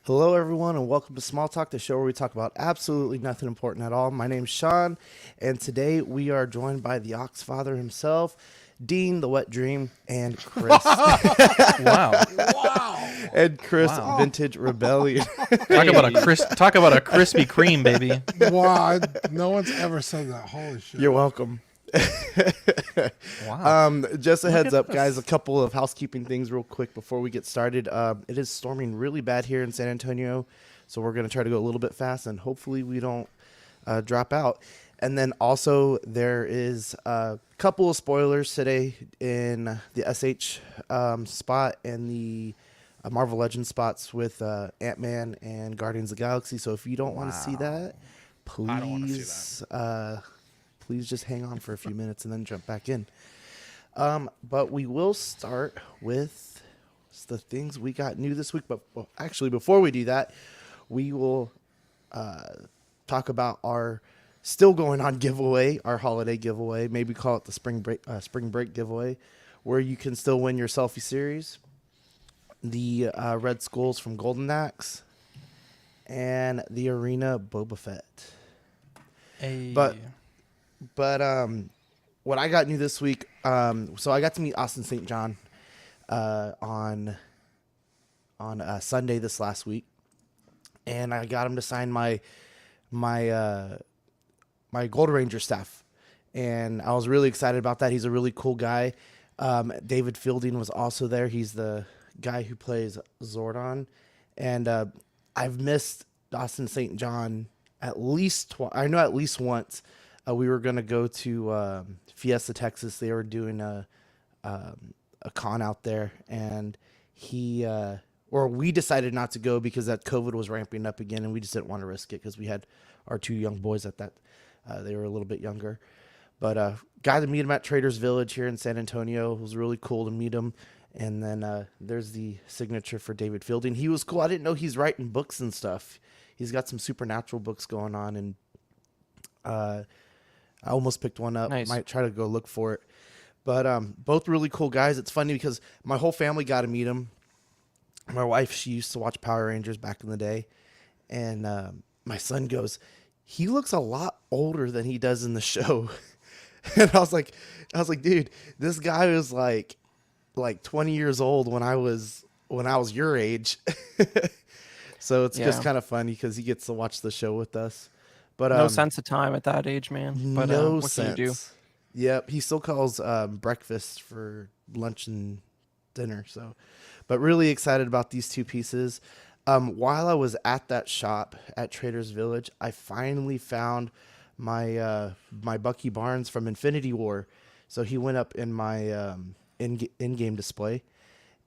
Hello, everyone, and welcome to Small Talk, the show where we talk about absolutely nothing important at all. My name's Sean, and today we are joined by the Oxfather himself, Dean, the Wet Dream, and Chris. Wow. Wow. And Chris, Wow. Vintage Rebellion. Talk about a Krispy Kreme, baby. Wow. No one's ever said that. Holy shit. You're welcome. Wow. Just a heads at up, this. guys, a couple of housekeeping things real quick before we get started. It is storming really bad here in San Antonio, so we're going to try to go a little bit fast, and hopefully we don't drop out. And then also there is a couple of spoilers today in the SH spot and the Marvel Legends spots with Ant-Man and Guardians of the Galaxy. So if you don't want to see that, I don't wanna see please just hang on for a few minutes and then jump back in. But we will start with the things we got new this week. But actually, before we do that, we will talk about our still going on giveaway, our holiday giveaway. Maybe call it the spring break giveaway, where you can still win your selfie series, the Red Skulls from Golden Axe, and the Arena Boba Fett. But what I got new this week, so I got to meet Austin St. John on Sunday this last week, and I got him to sign my Gold Ranger staff, and I was really excited about that. He's a really cool guy. David Fielding was also there. He's the guy who plays Zordon, and I've missed Austin St. John at least I know at least once. We were gonna go to Fiesta, Texas. They were doing a con out there, and we decided not to go because that COVID was ramping up again, and we just didn't want to risk it because we had our two young boys at that. They were a little bit younger, but got to meet him at Traders Village here in San Antonio. It was really cool to meet him. And then there's the signature for David Fielding. He was cool. I didn't know he's writing books and stuff. He's got some supernatural books going on, and I almost picked one up. Nice. Might try to go look for it. But both really cool guys. It's funny because my whole family got to meet him. My wife, she used to watch Power Rangers back in the day. And my son goes, he looks a lot older than he does in the show. And I was like, dude, this guy was like 20 years old when I was your age. So it's just kind of funny because he gets to watch the show with us. But No sense of time at that age, man. But no what sense. can you do? Yep, he still calls breakfast for lunch and dinner. So, but really excited about these two pieces. While I was at that shop at Traders Village, I finally found my my Bucky Barnes from Infinity War. So he went up in my in-game display,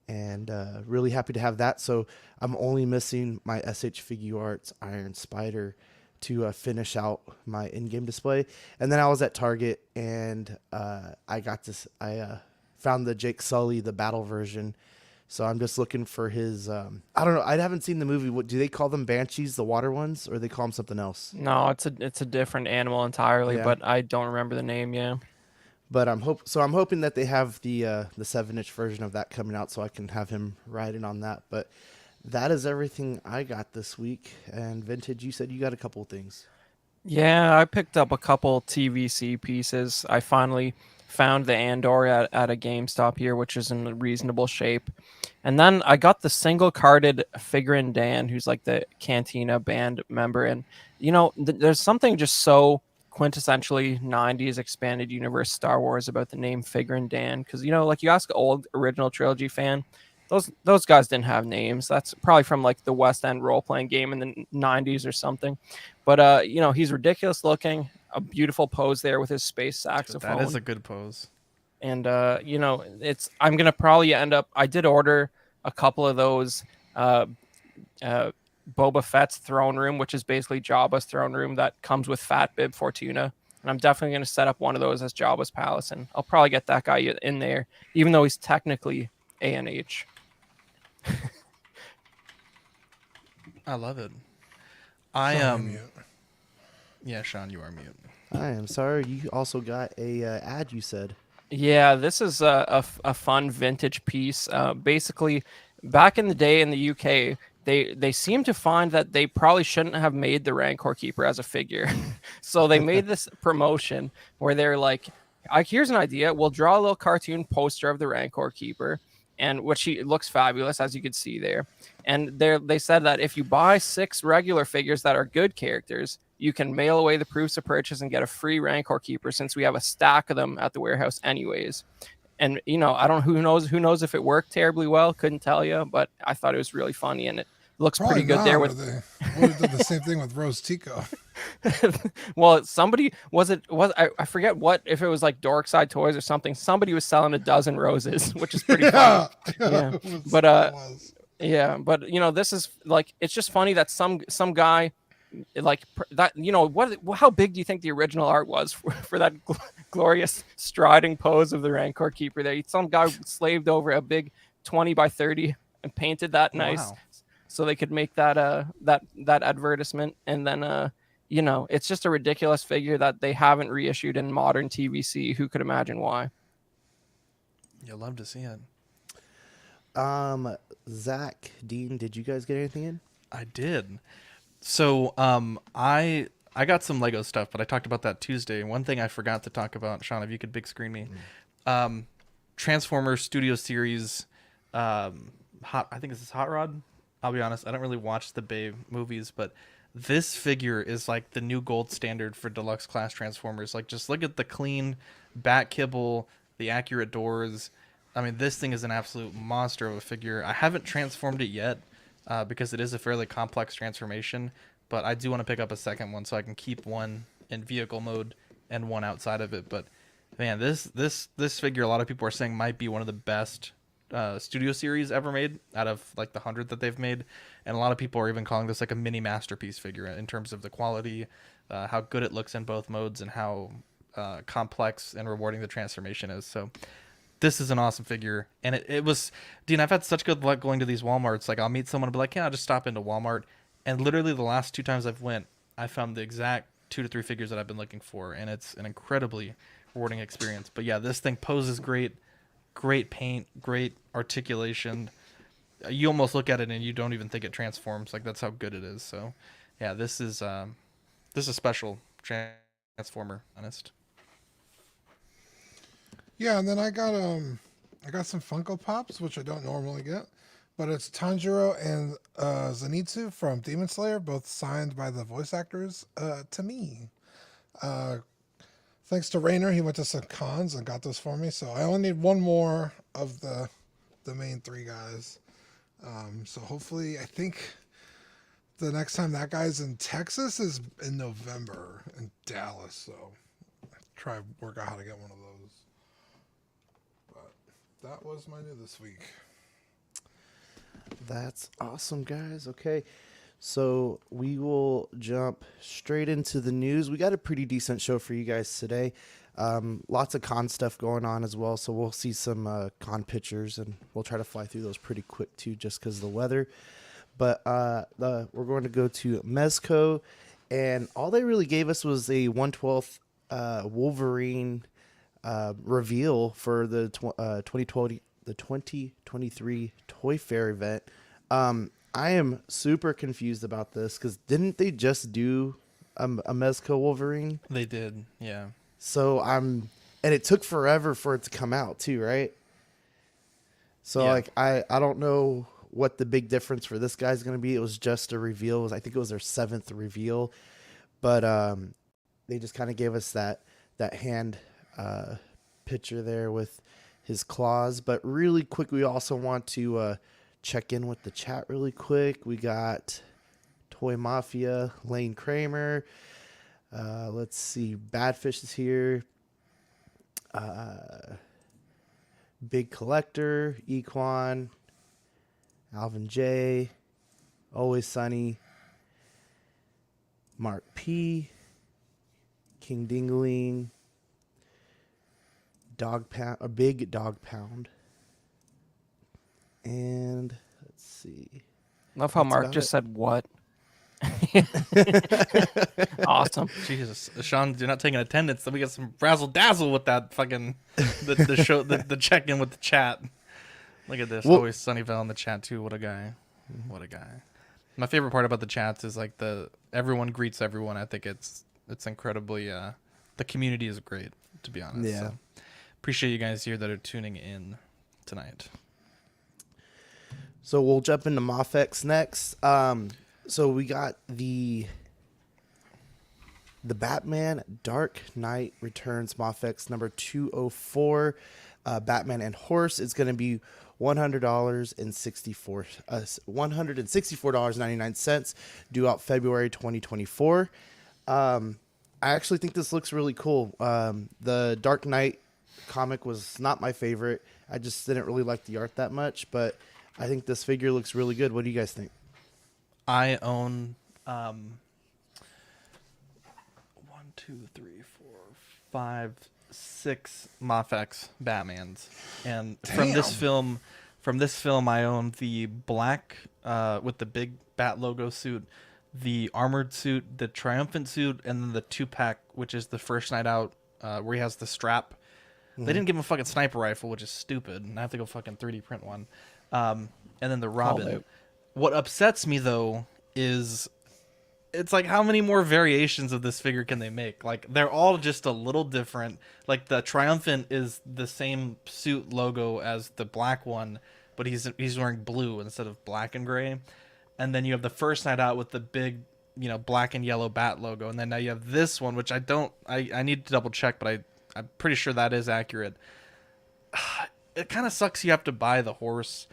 and really happy to have that. So I'm only missing my SH Figuarts Iron Spider to finish out my in-game display. And then I was at Target, and I found the Jake Sully, the battle version. So I'm just looking for his, I don't know. I haven't seen the movie. What do they call them? Banshees, the water ones, or they call them something else? No, it's a different animal entirely, Yeah. but I don't remember the name. Yeah. But I'm hoping that they have the 7-inch version of that coming out, so I can have him riding on that. But that is everything I got this week. And Vintage, you said you got a couple of things. Yeah, I picked up a couple TVC pieces. I finally found the Andor at a GameStop here, which is in reasonable shape. And then I got the single-carded Figuarts Dan, who's like the Cantina band member. And, there's something just so quintessentially 90s expanded universe Star Wars about the name Figuarts Dan. Because, like you ask an old original trilogy fan, those guys didn't have names. That's probably from like the West End role-playing game in the 90s or something. But, he's ridiculous looking. A beautiful pose there with his space saxophone. That is a good pose. And I'm gonna probably end up. I did order a couple of those Boba Fett's throne room, which is basically Jabba's throne room that comes with Fat Bib Fortuna. And I'm definitely gonna set up one of those as Jabba's palace, and I'll probably get that guy in there, even though he's technically ANH. I love it. Yeah, Sean, you are mute. I am sorry. You also got a ad, you said. Yeah, this is a fun vintage piece. Basically, back in the day in the UK, they seem to find that they probably shouldn't have made the Rancor Keeper as a figure. So they made this promotion where they're like, here's an idea. We'll draw a little cartoon poster of the Rancor Keeper, and which he looks fabulous, as you can see there. And they said that if you buy 6 regular figures that are good characters, you can mail away the proofs of purchase and get a free Rancor Keeper, since we have a stack of them at the warehouse anyways. And I don't who knows if it worked terribly well, couldn't tell you, but I thought it was really funny, and it looks Probably pretty good not, there or with they would have done the same thing with Rose Tico. well, somebody I forget what, if it was like Dorkside Toys or something, somebody was selling a dozen roses, which is pretty funny. Yeah. But yeah, but this is like, it's just funny that some guy like that, how big do you think the original art was for that glorious striding pose of the Rancor Keeper there? Some guy slaved over a big 20 by 30 and painted that nice. Wow. So they could make that that advertisement, and then it's just a ridiculous figure that they haven't reissued in modern TVC. Who could imagine why? You'll love to see it. Zach, Dean, did you guys get anything in? I did. So I got some Lego stuff, but I talked about that Tuesday. One thing I forgot to talk about, Sean, if you could big screen me, Transformers Studio Series, I think this is Hot Rod. I'll be honest, I don't really watch the Bay movies, but this figure is like the new gold standard for deluxe class Transformers. Like, just look at the clean back kibble, the accurate doors. I mean, this thing is an absolute monster of a figure. I haven't transformed it yet because it is a fairly complex transformation, but I do want to pick up a second one so I can keep one in vehicle mode and one outside of it. But man, this figure, a lot of people are saying might be one of the best studio series ever made out of like the 100 that they've made, and a lot of people are even calling this like a mini masterpiece figure in terms of the quality, how good it looks in both modes, and how complex and rewarding the transformation is. So this is an awesome figure, and it was, Dean, I've had such good luck going to these Walmarts. Like, I'll meet someone and be like, yeah, I'll just stop into Walmart, and literally the last 2 times I've went, I found the exact 2 to 3 figures that I've been looking for, and it's an incredibly rewarding experience. But yeah, this thing poses great paint, great articulation. You almost look at it and you don't even think it transforms. Like, that's how good it is. So yeah, this is a special Transformer, honest. Yeah, and then I got some Funko Pops, which I don't normally get, but it's Tanjiro and Zenitsu from Demon Slayer, both signed by the voice actors to me. Thanks to Rainer, he went to some cons and got those for me. So I only need one more of the main 3 guys. So hopefully, I think the next time that guy's in Texas is in November in Dallas. So I'll try to work out how to get one of those. But that was my new this week. That's awesome, guys. Okay, so we will jump straight into the news. We got a pretty decent show for you guys today. Lots of con stuff going on as well, so we'll see some con pictures, and we'll try to fly through those pretty quick too, just because of the weather. But we're going to go to Mezco, and all they really gave us was a 1/12 Wolverine reveal for the 2023 Toy Fair event. I am super confused about this because didn't they just do a Mezco Wolverine? They did, yeah. So and it took forever for it to come out too, right? So Yeah. like I don't know what the big difference for this guy's gonna be. It was just a reveal. I think it was their 7th reveal, but they just kind of gave us that hand picture there with his claws. But really quick, we also want to check in with the chat really quick. We got Toy Mafia, Lane Kramer. Let's see, Badfish is here. Big Collector, Equan, Alvin J, Always Sunny, Mark P, King Dingaling, Dog Pound, a Big Dog Pound, and let's see. Love how That's Mark about just it. said what. Awesome. Jesus, Sean, you're not taking attendance. Then we get some razzle dazzle with that fucking the show, the check in with the chat. Look at this. Well- Always Sunnyvale in the chat too. What a guy. What a guy. My favorite part about the chats is like everyone greets everyone. I think it's incredibly the community is great, to be honest. Yeah. So, appreciate you guys here that are tuning in tonight. So we'll jump into Mafex next. So we got the Batman Dark Knight Returns Mafex number 204. Batman and Horse is going to be $164.99, due out February 2024. I actually think this looks really cool. The Dark Knight comic was not my favorite. I just didn't really like the art that much, but I think this figure looks really good. What do you guys think? I own 6 Mafex Batmans, and from this film, I own the black with the big bat logo suit, the armored suit, the triumphant suit, and then the 2-pack, which is the First Night Out, where he has the strap. They didn't give him a fucking sniper rifle, which is stupid, and I have to go fucking 3D print one. And then the Robin. What upsets me though is it's like, how many more variations of this figure can they make? Like, they're all just a little different. Like, the Triumphant is the same suit logo as the black one, but he's wearing blue instead of black and gray. And then you have the First Night Out with the big, black and yellow bat logo. And then now you have this one, which I need to double check, but I'm pretty sure that is accurate. It kind of sucks you have to buy the horse.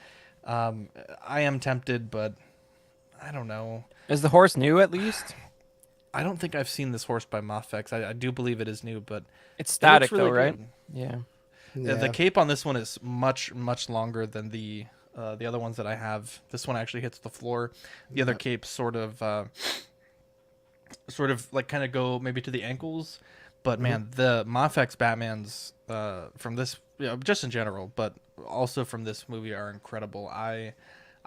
I am tempted, but I don't know. Is the horse new at least? I don't think I've seen this horse by Mafex. I do believe it is new, but it's static really though, right? good. Yeah. The cape on this one is much longer than the other ones that I have. This one actually hits the floor. The other capes sort of like kind of go maybe to the ankles. But man, the Mafex Batmans from this, just in general, but also from this movie are incredible.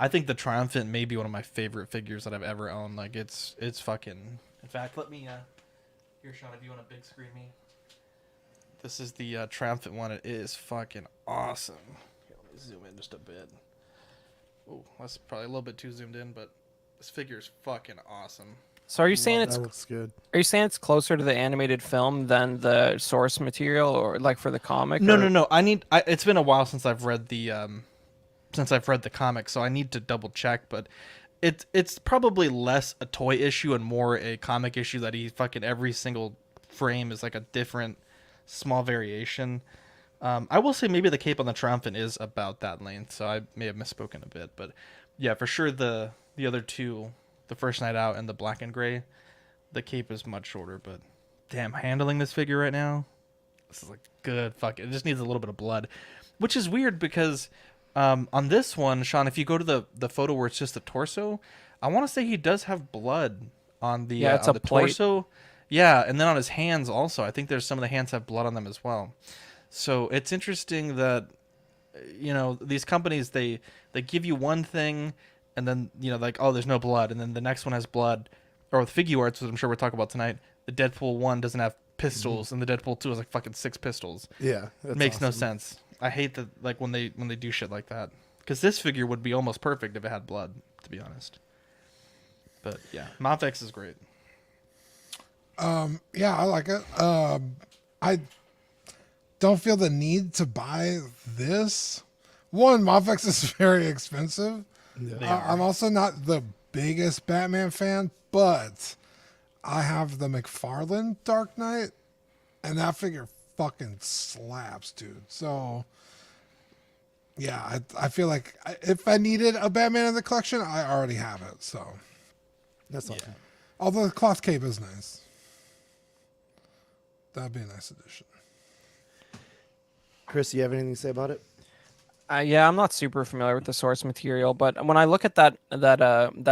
I think the Triumphant may be one of my favorite figures that I've ever owned. Like, it's fucking. In fact, let me here, Sean, if you want to big screen me. This is the Triumphant one. It is fucking awesome. Here, let me zoom in just a bit. Oh, that's probably a little bit too zoomed in, but this figure is fucking awesome. So are you saying That looks good. Are you saying it's closer to the animated film than the source material, or like for the comic? No. It's been a while since I've read the comic, so I need to double check. But it's probably less a toy issue and more a comic issue that he fucking every single frame is like a different small variation. I will say maybe the cape on the Triumphant is about that length, so I may have misspoken a bit. But yeah, for sure the other two, the First Night Out and the black and gray, the cape is much shorter. But damn, handling this figure right now, this is like good. Fuck, it just needs a little bit of blood, which is weird because on this one, Sean, if you go to the photo where it's just the torso, I want to say he does have blood on the it's on a the plate. torso. Yeah, and then on his hands also. I think there's some of the hands have blood on them as well. So it's interesting that these companies they give you one thing and then like, oh, there's no blood, and then the next one has blood. Or with Figuarts, which I'm sure we'll talk about tonight, the Deadpool 1 doesn't have pistols, and the Deadpool 2 has like fucking 6 pistols. Yeah, It makes no sense. I hate that, like, when they do shit like that, because this figure would be almost perfect if it had blood, to be honest. But yeah, Mafex is great. Yeah, I like it. I don't feel the need to buy this. One, Mafex is very expensive. Yeah. I'm also not the biggest Batman fan, but I have the McFarlane Dark Knight, and that figure fucking slaps, dude. So yeah, I feel like if I needed a Batman in the collection, I already have it. So That's awesome. although the cloth cape is nice, that'd be a nice addition. Chris, you have anything to say about it? Yeah, I'm not super familiar with the source material, but when I look at that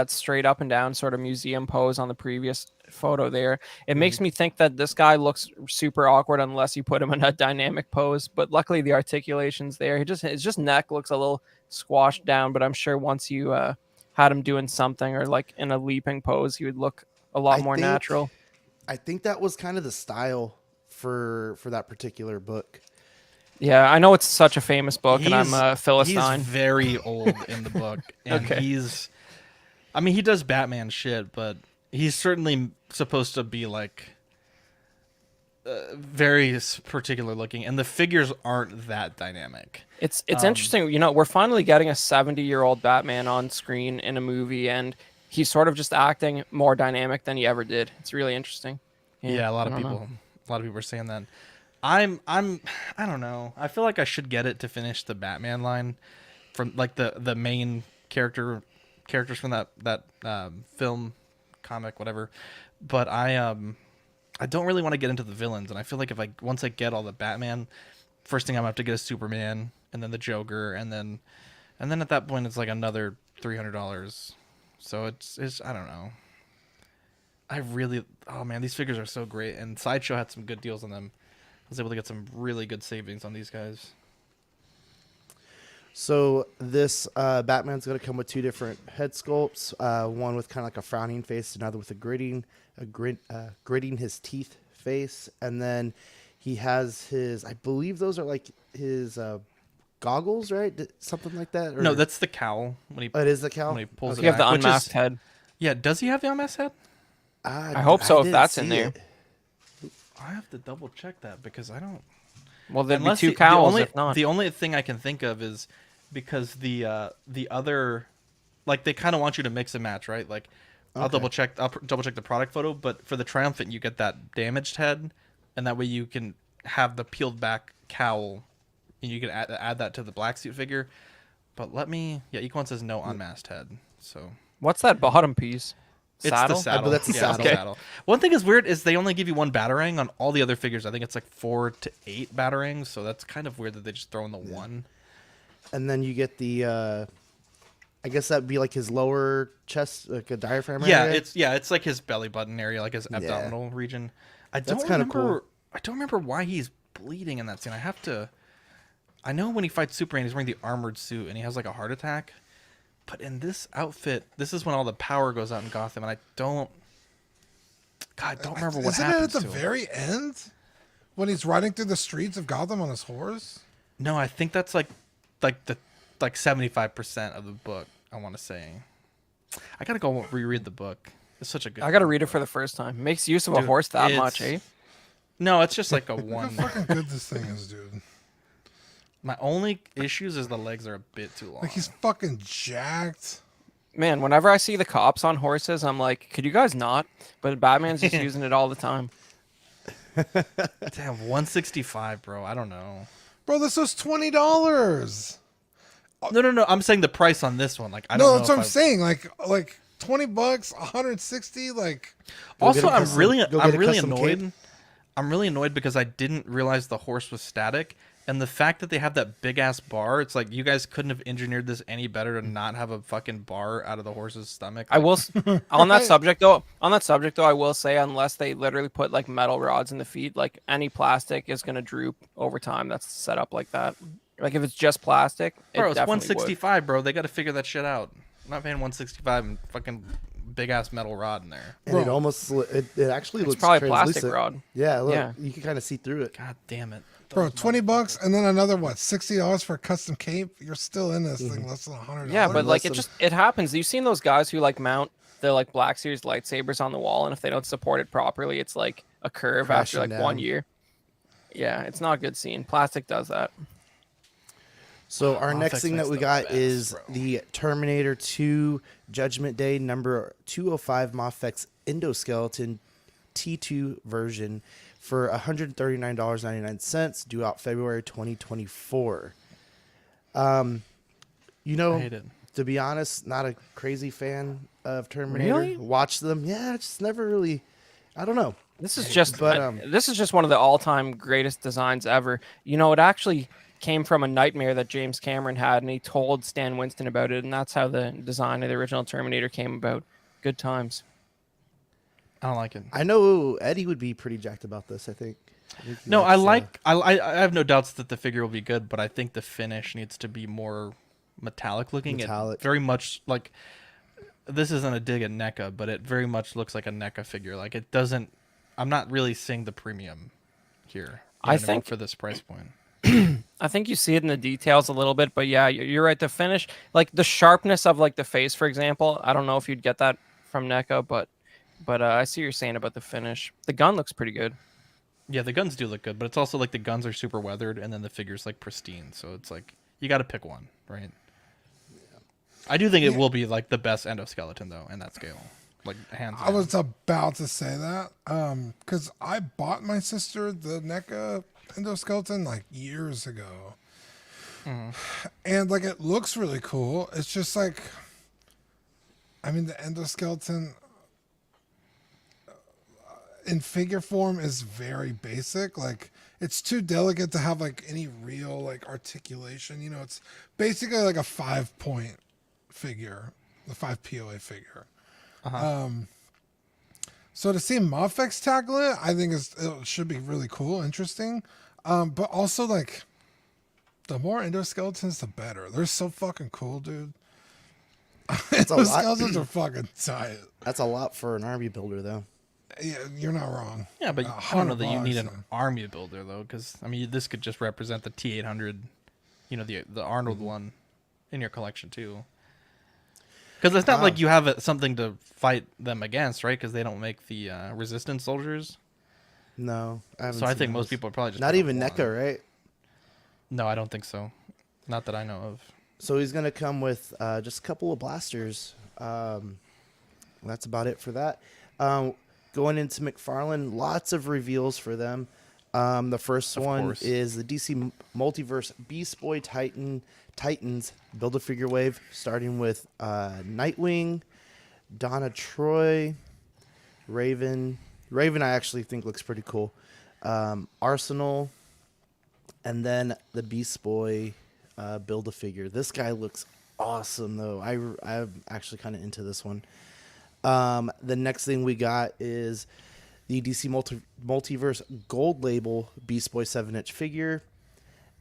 straight up and down sort of museum pose on the previous photo there, it makes me think that this guy looks super awkward unless you put him in a dynamic pose. But luckily the articulation's there. His just neck looks a little squashed down, but I'm sure once you had him doing something or like in a leaping pose, he would look a lot more natural. I think that was kind of the style for that particular book. Yeah, I know it's such a famous book, and I'm a Philistine. He's very old in the book, and Okay. I mean, he does Batman shit, but he's certainly supposed to be like very particular looking, and the figures aren't that dynamic. It's interesting. You know, we're finally getting a 70-year-old Batman on screen in a movie, and he's sort of just acting more dynamic than he ever did. It's really interesting. Yeah, a lot of I don't people, know. a lot of people are saying that. I don't know. I feel like I should get it to finish the Batman line from like the main characters from that film, comic, whatever. But I don't really want to get into the villains, and I feel like if once I get all the Batman, first thing I'm gonna have to get is Superman, and then the Joker, and then at that point it's like another $300. So it's I don't know. Oh man, these figures are so great, and Sideshow had some good deals on them. I was able to get some really good savings on these guys. So this Batman's going to come with two different head sculpts. One with kind of like a frowning face, another with gritting his teeth face, and then he has his. I believe those are like his goggles, right? Something like that. Or... No, that's the cowl when he. Oh, it is the cowl. When he pulls You it have the back, which unmasked is, head. Yeah, does he have the unmasked head? I hope so, if didn't that's in see there. it. I have to double check that because I don't. Well, there'd be Unless two cowls, if not. The only thing I can think of is because the other, like they kind of want you to mix and match, right? Like I'll Okay. double check the product photo, but for the Triumphant you get that damaged head, and that way you can have the peeled back cowl, and you can add that to the black suit figure. But each one says no unmasked head, so What's that bottom piece? it's Saddle? the saddle. but that's the Yeah, saddle. it's the saddle. One thing is weird is they only give you one Batarang on all the other figures. I think it's like 4 to 8 Batarangs, so that's kind of weird that they just throw in the one. And then you get the. I guess that'd be like his lower chest, like a diaphragm Yeah, area. it's like his belly button area, like his abdominal region. I That's don't kinda remember. cool. I don't remember why he's bleeding in that scene. I know when he fights Superman, he's wearing the armored suit and he has like a heart attack. But in this outfit, this is when all the power goes out in Gotham, and I don't remember what Isn't it happens at the to him. very end when he's riding through the streets of Gotham on his horse? No, I think that's like 75% of the book. I want to say. I gotta go reread the book. It's such a good. I gotta read it for the first time. Makes use of a Dude, horse that it's- much, eh? No, it's just like a Look one. how fucking good this thing is, dude. My only issues is the legs are a bit too long. Like he's fucking jacked. Man, whenever I see the cops on horses, I'm like, could you guys not? But Batman's just using it all the time. Damn, 165, bro. I don't know. Bro, this was $20. No. I'm saying the price on this one. Like I don't No, know. that's what I'm if I- saying. Like $20, 160. Like Go Also, get a I'm custom- really go get a custom annoyed. cape. I'm really annoyed because I didn't realize the horse was static, and the fact that they have that big ass bar. It's like you guys couldn't have engineered this any better to not have a fucking bar out of the horse's stomach. I Like, will on that subject though. I will say unless they literally put like metal rods in the feet, like any plastic is gonna droop over time. That's set up like that. Like if it's just plastic, Bro, it it's definitely 165, bro. They got to figure that shit out. I'm not paying 165 and fucking big ass metal rod in there. And it Bro. almost it actually It's looks probably a plastic translucent. rod. Yeah, look, Yeah. you can kind of see through it. God damn it, bro, Those $20 and then another what, $60 for a custom cape? You're still in this thing less than $100. Yeah, but like Listen. it happens. You've seen those guys who like mount the like Black Series lightsabers on the wall, and if they don't support it properly, it's like a curve after Crashing like 1 down. year. Yeah, it's not a good scene. Plastic does that. So our next Mafex thing that makes we the got best, is bro. the Terminator 2 Judgment Day number 205 Mafex Endoskeleton T2 version for $139.99, due out February 2024. You know, I hate it. to be honest, not a crazy fan of Terminator. Really? Watch them. Yeah, just never really, I don't know. This is just But, this is just one of the all-time greatest designs ever. You know, it actually came from a nightmare that James Cameron had, and he told Stan Winston about it, and that's how the design of the original Terminator came about. Good times. I don't like it. I know Eddie would be pretty jacked about this, I think. No, I have no doubts that the figure will be good, but I think the finish needs to be more metallic looking. Metallic. It very much like this isn't a dig at NECA, but it very much looks like a NECA figure. Like it doesn't. I'm not really seeing the premium here. I you know, think- for this price point. I think you see it in the details a little bit, but yeah, you're right. The finish, like the sharpness of like the face, for example. I don't know if you'd get that from NECA, but I see what you're saying about the finish. The gun looks pretty good. Yeah, the guns do look good, but it's also like the guns are super weathered, and then the figure's like pristine. So it's like you got to pick one, right? I do think it will be like the best endoskeleton though, in that scale, like hands down. I was about to say that because I bought my sister the NECA endoskeleton like years ago, and like it looks really cool. It's just like, I mean, the endoskeleton in figure form is very basic. Like it's too delicate to have like any real like articulation. You know, it's basically like a 5-point figure, the 5 POA figure. So to see Mafex tackle it, I think it should be really cool, interesting. But also like the more endoskeletons, the better. They're so fucking cool, dude. Endoskeletons are fucking tight. That's a lot for an army builder, though. Yeah, you're not wrong. Yeah, but I don't know that you need an army builder though, because I mean, this could just represent the T800, you know, the Arnold one in your collection too. Because it's not like you have something to fight them against, right? Because they don't make the resistance soldiers. No, I haven't So I seen think most those. people are probably just Not pick up even one. NECA, right? No, I don't think so. Not that I know of. So he's gonna come with just a couple of blasters. That's about it for that. Going into McFarlane, lots of reveals for them. The first one course. is the DC Multiverse Beast Boy Titans Build-A-Figure wave, starting with Nightwing, Donna Troy, Raven. Raven I actually think looks pretty cool. Arsenal, and then the Beast Boy Build-A-Figure. This guy looks awesome, though. I'm actually kind of into this one. The next thing we got is the DC Multiverse Gold Label Beast Boy 7-inch figure.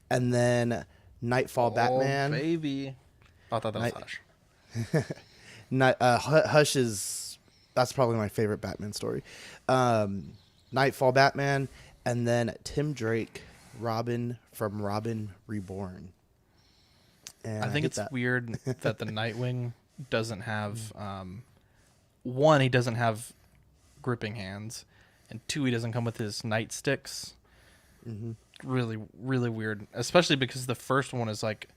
And then Nightfall Batman. Baby. I thought that was Hush. Hush is... That's probably my favorite Batman story. Nightfall Batman. And then Tim Drake, Robin from Robin Reborn. And I think it's weird that the Nightwing doesn't have... one, he doesn't have gripping hands, and two, he doesn't come with his nightsticks. Really, really weird. Especially because the first one is like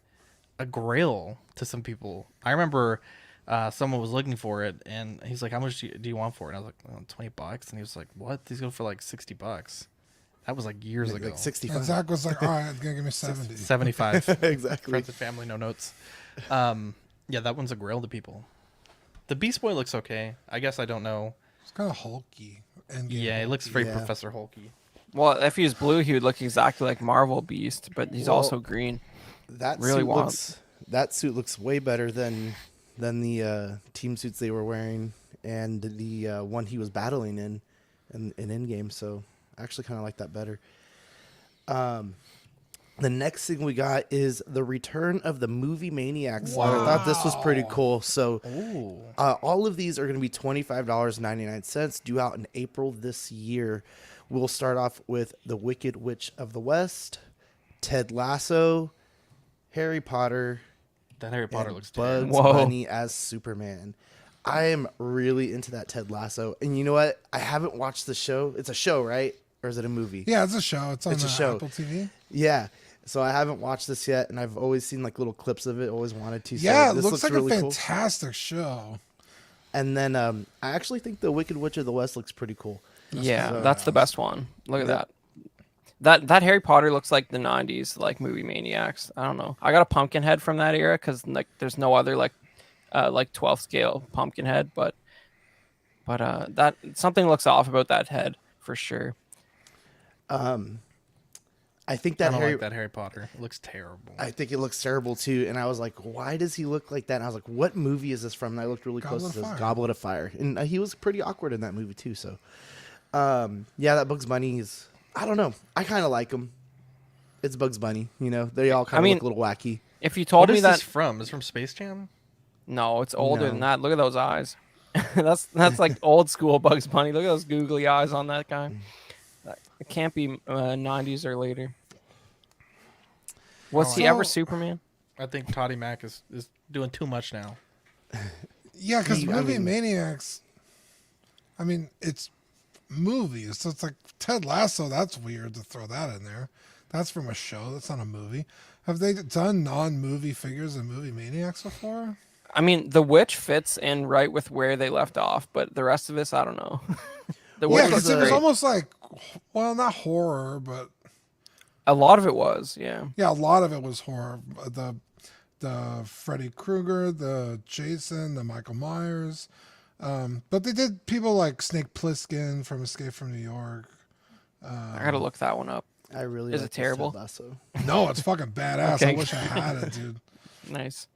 a grail to some people. I remember someone was looking for it, and he's like, "How much do you want for it?" And I was like, "$20." And he was like, "What? These go for like $60." That was like years ago. like 65. And Zach was like, all right, it's going to give me 70. 75. Exactly. Friends and family, no notes. Yeah, that one's a grail to people. The Beast Boy looks okay. I guess I don't know. It's kind of hulky. Yeah, it looks very Yeah. Professor Hulky. Well, if he was blue, he would look exactly like Marvel Beast, but he's also green. That Really that suit looks way better than the team suits they were wearing and the one he was battling in Endgame. So I actually kind of like that better. The next thing we got is the return of the movie Maniacs. I thought this was pretty cool. So all of these are going to be $25.99, due out in April this year. We'll start off with The Wicked Witch of the West, Ted Lasso, Harry Potter, That Harry Potter and looks Bugs dead. Whoa. Bunny as Superman. I am really into that Ted Lasso. And you know what? I haven't watched the show. It's a show, right? Or is it a movie? Yeah, it's a show. It's on It's a show. Apple TV. Yeah. So I haven't watched this yet, and I've always seen like little clips of it. Always wanted to. Yeah, so it this looks like really a cool. fantastic show. And then I actually think the Wicked Witch of the West looks pretty cool. Yeah, that's the best one. Look at that. That Harry Potter looks like the '90s like movie Maniacs. I don't know. I got a pumpkin head from that era because like there's no other like 12th scale pumpkin head, but that something looks off about that head for sure. I think I that don't like that Harry Potter. It looks terrible. I think it looks terrible too. And I was like, why does he look like that? And I was like, what movie is this from? And I looked really close to this, Goblet of Fire. And he was pretty awkward in that movie too. So, yeah, that Bugs Bunny is, I don't know. I kind of like him. It's Bugs Bunny, you know, they all kind of look a little wacky. If you told What me is that, this from? Is it from Space Jam? no, it's older No. than that. Look at those eyes. that's like old school Bugs Bunny. Look at those googly eyes on that guy. It can't be 90s or later. Was he ever So- Superman? I think Toddy Mac is doing too much now. Yeah, because I movie mean- Maniacs, I mean, it's movies. So it's like Ted Lasso. That's weird to throw that in there. That's from a show. That's not a movie. Have they done non-movie figures in movie Maniacs before? I mean, the witch fits in right with where they left off, but the rest of this, I don't know. The Yeah, witch because was it was great. almost like, well, not horror, but A lot of it was, yeah. yeah, a lot of it was horror. The Freddy Krueger, the Jason, the Michael Myers. But they did people like Snake Plissken from Escape from New York. I gotta look that one up. I really Is like it terrible? this Ted Lasso. No, it's fucking badass. Okay. I wish I had it, dude. Nice.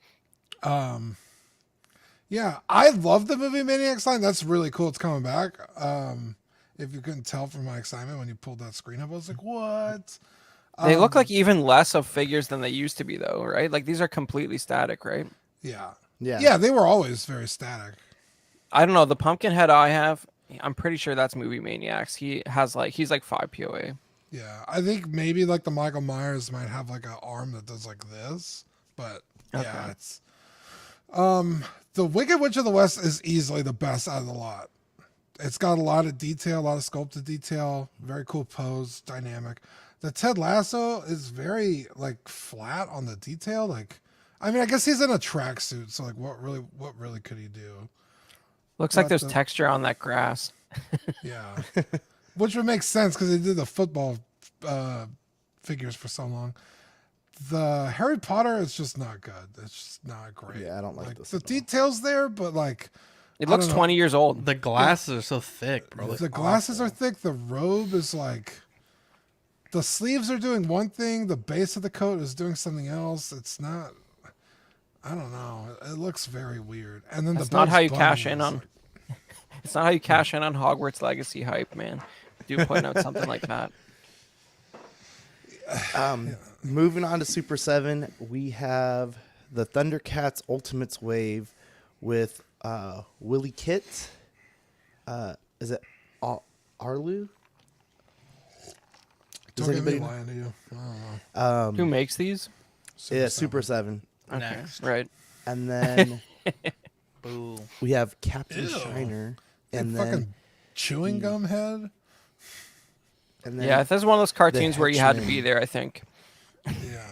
Yeah, I love the movie Maniacs line. That's really cool. It's coming back. If you couldn't tell from my excitement when you pulled that screen up, I was like, what? They look like even less of figures than they used to be, though, right? Like these are completely static, right? Yeah. Yeah. Yeah, they were always very static. I don't know. The pumpkin head I have, I'm pretty sure that's movie Maniacs. He's like 5 POA. Yeah, I think maybe like the Michael Myers might have like an arm that does like this, but yeah, Okay. it's the Wicked Witch of the West is easily the best out of the lot. It's got a lot of detail, a lot of sculpted detail, very cool pose, dynamic. The Ted Lasso is very like flat on the detail. Like, I mean, I guess he's in a tracksuit, so like, what really could he do? Looks like But there's the- texture on that grass. Yeah, which would make sense because they did the football figures for so long. The Harry Potter is just not good. It's just not great. Yeah, I don't like this The at all. details there, but like It I looks don't know. 20 years old. The glasses are so thick, bro. the It's glasses awful. are thick. The robe is like the sleeves are doing one thing. The base of the coat is doing something else. It's not. I don't know. It looks very weird. And then That's the not Bugs how you Bunny cash in is on. like- It's not how you cash in on Hogwarts Legacy hype, man. Do putting out something like that. Moving on to Super 7, we have the Thundercats Ultimates Wave with Willie Kit. Is it Arlu? Does Don't get me anybody know? lying to you. I don't know. Who makes these? Yeah, Super 7. Okay, Next. right. And then Boo. we have Captain Ew. Shiner. And And fucking then, chewing gum head. and then Yeah, this is one of those cartoons where you had to be henchman. there, I think. Yeah.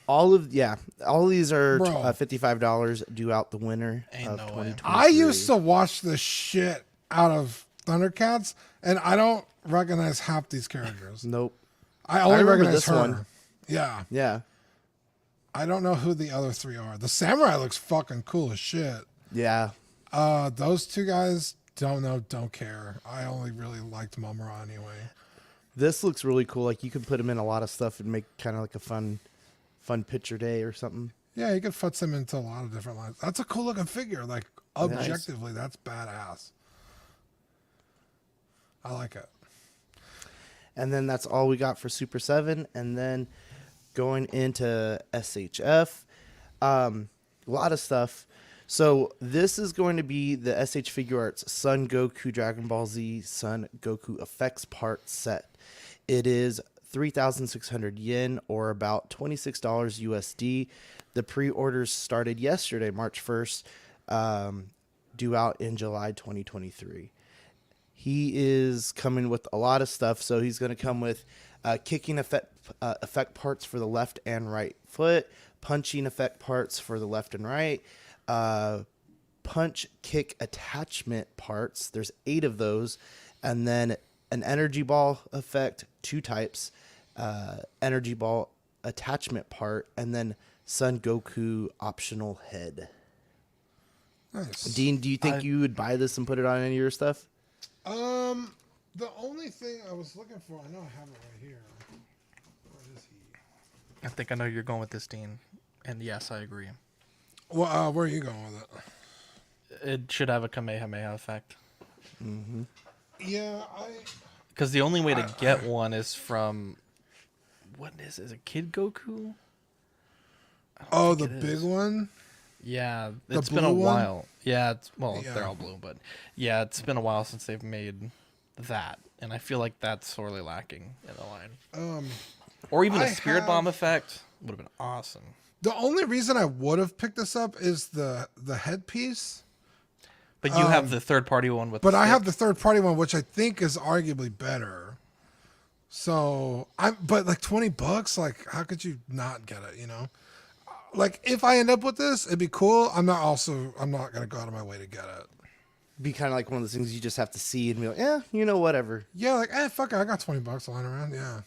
all of these are Bro. $55 due out the winner Ain't of no way. 2023. I used to watch the shit out of Thundercats, and I don't recognize half these characters. Nope. I only remember recognize this her. one. Yeah. Yeah. I don't know who the other three are. The samurai looks fucking cool as shit. Yeah. Those two guys don't care. I only really liked Mumra anyway. This looks really cool. Like you could put him in a lot of stuff and make kind of like a fun picture day or something. Yeah, you could futz him into a lot of different lines. That's a cool looking figure. Like objectively, that's badass. I like it. And then that's all we got for Super 7. And then going into SHF, a lot of stuff. So this is going to be the SH Figuarts Sun Goku Dragon Ball Z Sun Goku Effects Part Set. It is 3,600 yen or about $26 USD. The pre-orders started yesterday, March 1st, due out in July 2023. He is coming with a lot of stuff. So he's going to come with kicking effect parts for the left and right foot, punching effect parts for the left and right, punch kick attachment parts. There's 8 of those. And then an energy ball effect, 2 types, energy ball attachment part, and then Son Goku optional head. Nice. Dean, do you think you would buy this and put it on any of your stuff? The only thing I was looking for, I know I have it right here. Where is he? I think I know you're going with this, Dean. And yes, I agree. Well, where are you going with it? It should have a Kamehameha effect. Yeah, Because the only way to get one is from... What is it? Is it Kid Goku? Oh, think the it big is. one? Yeah, The it's been a blue one? while. Yeah, they're Yeah. all blue, but yeah, it's been a while since they've made that, and I feel like that's sorely lacking in the line. Or even I a Spirit have- Bomb effect. Would have been awesome. The only reason I would have picked this up is the headpiece. But you have the third party one with. But the I have stick. the third party one, which I think is arguably better. So but like $20, like how could you not get it? You know, like if I end up with this, it'd be cool. I'm not gonna go out of my way to get it. Be kind of like one of those things you just have to see and be like, whatever. Yeah, like fuck it, I got $20 lying around. Yeah.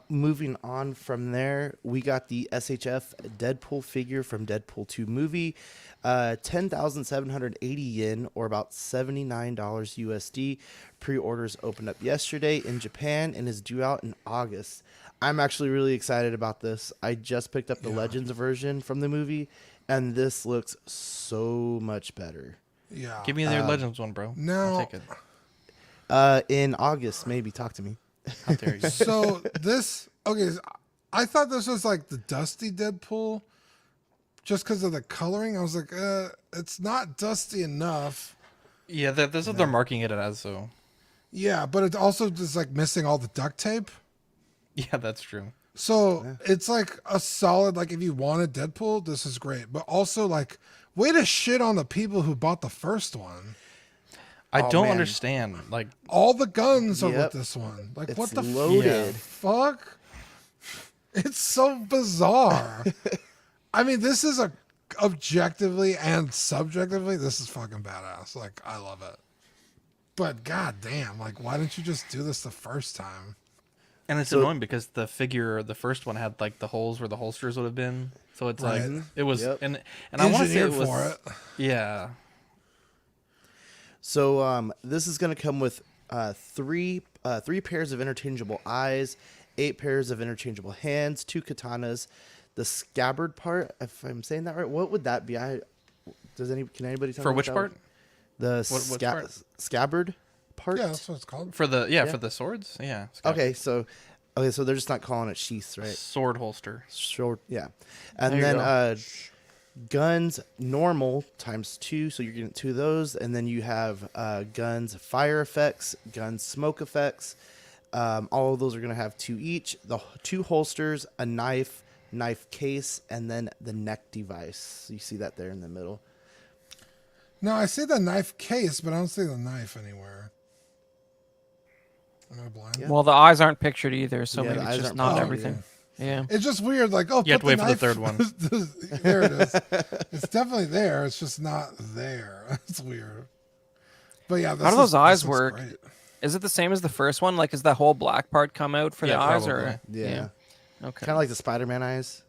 Moving on from there, we got the SHF Deadpool figure from Deadpool 2 movie. 10,780 yen, or about $79 USD. Pre-orders opened up yesterday in Japan and is due out in August. I'm actually really excited about this. I just picked up the Legends version from the movie, and this looks so much better. Yeah. Give me their Legends one, bro. No. I'll take it. In August, maybe. Talk to me. How dare you? So I thought this was like the dusty Deadpool, just because of the coloring. I was like, it's not dusty enough. Yeah, that's what they're marking it as. So. Yeah, but it's also just like missing all the duct tape. Yeah, that's true. So it's like a solid, like if you wanted Deadpool, this is great. But also like, way to shit on the people who bought the first one. I don't man. understand. Like, All the guns are Yep. with this one. Like, It's what the loaded. fuck? It's so bizarre. I mean, this is objectively and subjectively, this is fucking badass. Like, I love it. But goddamn, like, why didn't you just do this the first time? and it's annoying because the figure, the first one had like the holes where the holsters would have been. So it's like Right. it was, Yep. and I want to say it Engineered was, for it. yeah. So this is going to come with three pairs of interchangeable eyes, 8 pairs of interchangeable hands, 2 katanas, the scabbard part. If I'm saying that right, what would that be? Can anybody tell For me which what that part? would- The What part? scabbard part. Yeah, that's what it's called. For the Yeah. for the swords, yeah. Okay, so they're just not calling it sheaths, right? Sword holster. Short, yeah. And There you then go. guns normal ×2, so you're getting 2 of those, and then you have guns fire effects, guns smoke effects. All of those are going to have 2 each. The 2 holsters, a knife case, and then the neck device. You see that there in the middle. No, I see the knife case, but I don't see the knife anywhere. Am I blind? Yeah. Well, the eyes aren't pictured either, so Yeah, the maybe eyes it's just aren't not pictured everything. Yeah. It's just weird. Like, You have put to wait for the knife- third one. There it is. It's definitely there. It's just not there. It's weird. But yeah, How do those eyes this looks work? great. Is it the same as the first one? Like, is that whole black part come out for Yeah, the eyes, probably. or Yeah. Okay. Kind of like the Spider-Man eyes.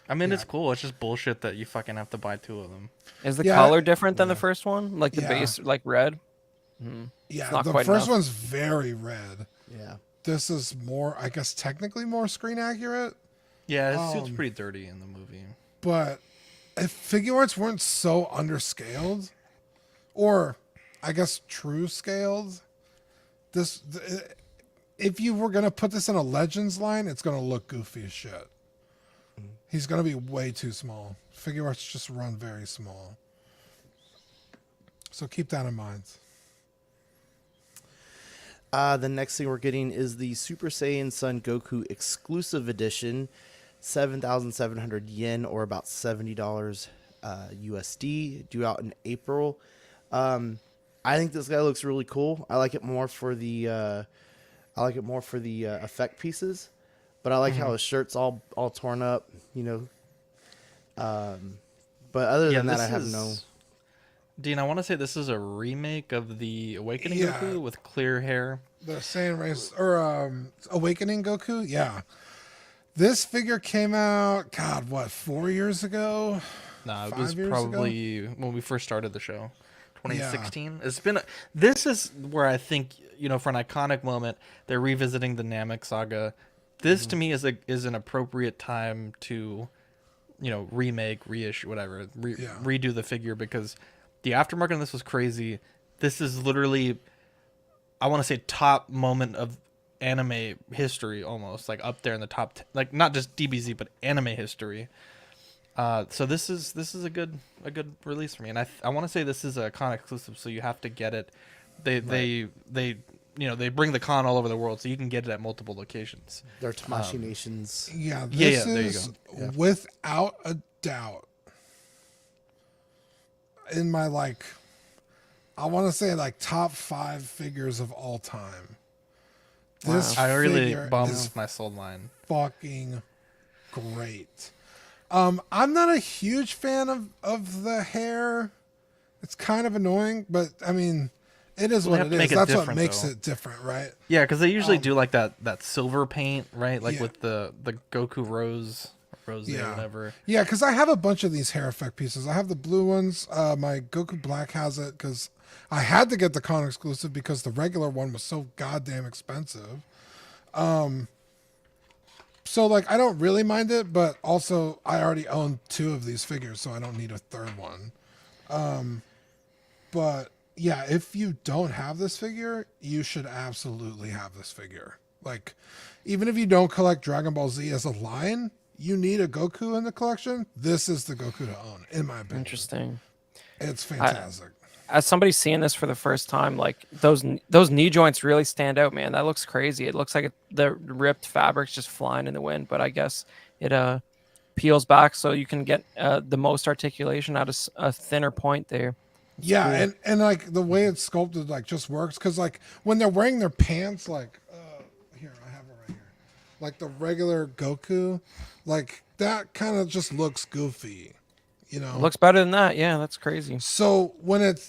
I mean, it's cool. It's just bullshit that you fucking have to buy 2 of them. Is the Yeah, color different than the first one? Like the Yeah. base, like red? Yeah, not the quite first enough. one's very red. Yeah. This is more, I guess, technically more screen accurate. Yeah, his suit's pretty dirty in the movie. But if Figuarts weren't so underscaled, or I guess true scaled, if you were gonna put this in a Legends line, it's gonna look goofy as shit. He's gonna be way too small. Figuarts just run very small, so keep that in mind. The next thing we're getting is the Super Saiyan Sun Goku exclusive edition, 7,700 yen, or about $70 USD, due out in April. I think this guy looks really cool. I like it more for the effect pieces, but I like how his shirt's all torn up, you know. But other than that, I have no. Dean, I want to say this is a remake of the Awakening Yeah. Goku with clear hair. The Saiyan race or Awakening Goku, yeah. This figure came out, God, what, 4 years ago? No, it 5 was years probably when we first started the show, 2016. It's been. This is where I think, you know, for an iconic moment, they're revisiting the Namek saga. This to me is an appropriate time to, you know, remake, reissue, whatever, redo the figure, because the aftermarket on this was crazy. This is literally, I want to say, top moment of anime history, almost like up there in the top, like not just DBZ but anime history. So this is a good release for me, and I want to say this is a con exclusive, so you have to get it. They they bring the con all over the world, so you can get it at multiple locations. They're Tamashii Nations. Yeah, Yeah, this there you is go. without a doubt in my I want to say top 5 figures of all time. This I really figure bummed is my soul line. fucking great. I'm not a huge fan of the hair. It's kind of annoying, but I mean, it is They what have it to is. make it That's what different, makes though. it different, right? Yeah, because they usually do like that silver paint, right? Like Yeah. with the Goku Rose or whatever. Yeah, because I have a bunch of these hair effect pieces. I have the blue ones. My Goku Black has it because I had to get the con exclusive because the regular one was so goddamn expensive. So I don't really mind it, but also I already own 2 of these figures, so I don't need a third one. But yeah, if you don't have this figure, you should absolutely have this figure. Even if you don't collect Dragon Ball Z as a line, you need a Goku in the collection. This is the Goku to own, in my opinion. Interesting. It's fantastic. As somebody seeing this for the first time, those knee joints really stand out, man. That looks crazy. It looks like the ripped fabric's just flying in the wind, but I guess it peels back so you can get the most articulation out of a thinner point there. It's Yeah, cool. and the way it's sculpted just works because when they're wearing their pants here I have it right here, the regular Goku, that kind of just looks goofy, It looks better than that. Yeah, that's crazy. So when it's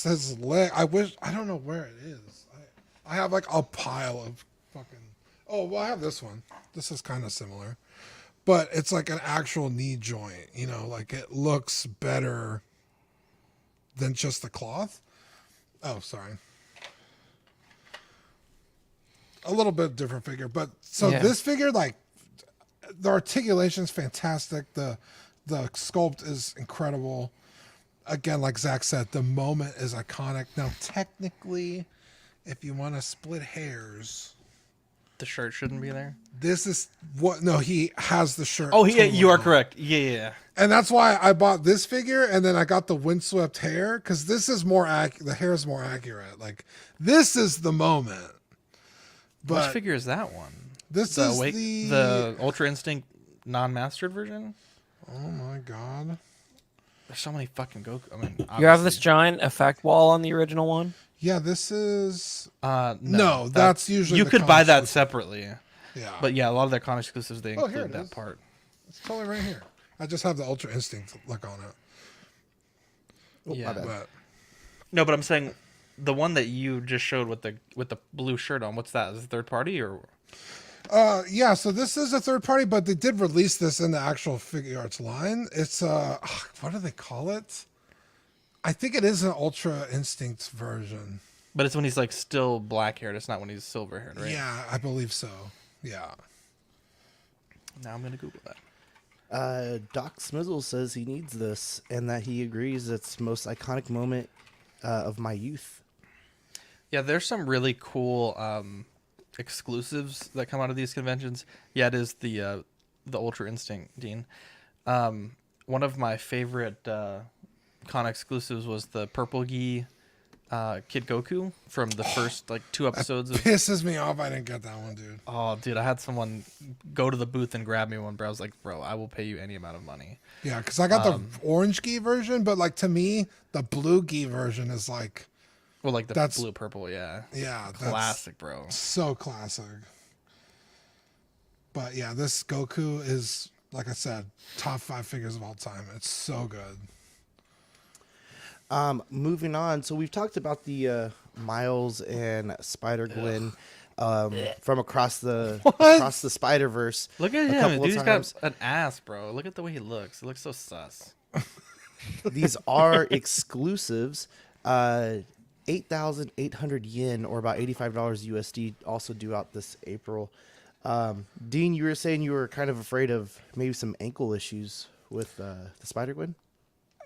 his leg, I don't know where it is. I have a pile of fucking. Oh well, I have this one. This is kind of similar, but it's an actual knee joint. It looks better than just the cloth. Oh, sorry. A little bit different figure, but this figure, the articulation's fantastic. The sculpt is incredible. Again, like Zach said, the moment is iconic. Now, technically, if you want to split hairs, The shirt shouldn't be there. this is what. No, he has the shirt. Oh, yeah, totally you are on. correct. Yeah. And that's why I bought this figure, and then I got the windswept hair because this is more the hair is more accurate. This is the moment. But Which figure is that one? this The is the Ultra Instinct non-mastered version. Oh my god! There's so many fucking Goku. I mean, You have this obviously. giant effect wall on the original one. Yeah, this is. No, that's usually you the could con buy that exclusive. separately. Yeah, But yeah, a lot of their con exclusives they Oh, here include it that is. part. it's totally right here. I just have the Ultra Instinct look on it. Oh, Yeah. my bad. But No, but I'm saying the one that you just showed with the blue shirt on. What's that? Is it third party or? yeah, so this is a third party, but they did release this in the actual Figuarts line. It's what do they call it? I think it is an Ultra Instinct version. But it's when he's still black haired. It's not when he's silver haired, right? Yeah, I believe so. Yeah. Now I'm gonna Google that. Doc Smizzle says he needs this and that he agrees it's most iconic moment of my youth. Yeah, there's some really cool exclusives that come out of these conventions. Yeah, it is the Ultra Instinct, Dean. One of my favorite con exclusives was the Purple Gi Kid Goku from the first 2 episodes of. Pisses me off I didn't get that one, dude. Oh, dude, I had someone go to the booth and grab me one, bro. I was like, bro, I will pay you any amount of money. Yeah, because I got the orange gi version, but to me, the blue gi version is Well, the That's- blue purple, yeah. yeah, that's Classic, bro. so classic. But yeah, this Goku is, like I said, top 5 figures of all time. It's so good. Moving on, so we've talked about the Miles and SpiderGwen from across the Spider-Verse. Look at a him. couple of Dude's times. got an ass, bro. Look at the way he looks. He looks so sus. These are exclusives. 8,800 yen, or about $85 USD, also due out this April. Dean, you were saying you were kind of afraid of maybe some ankle issues with the SpiderGwen.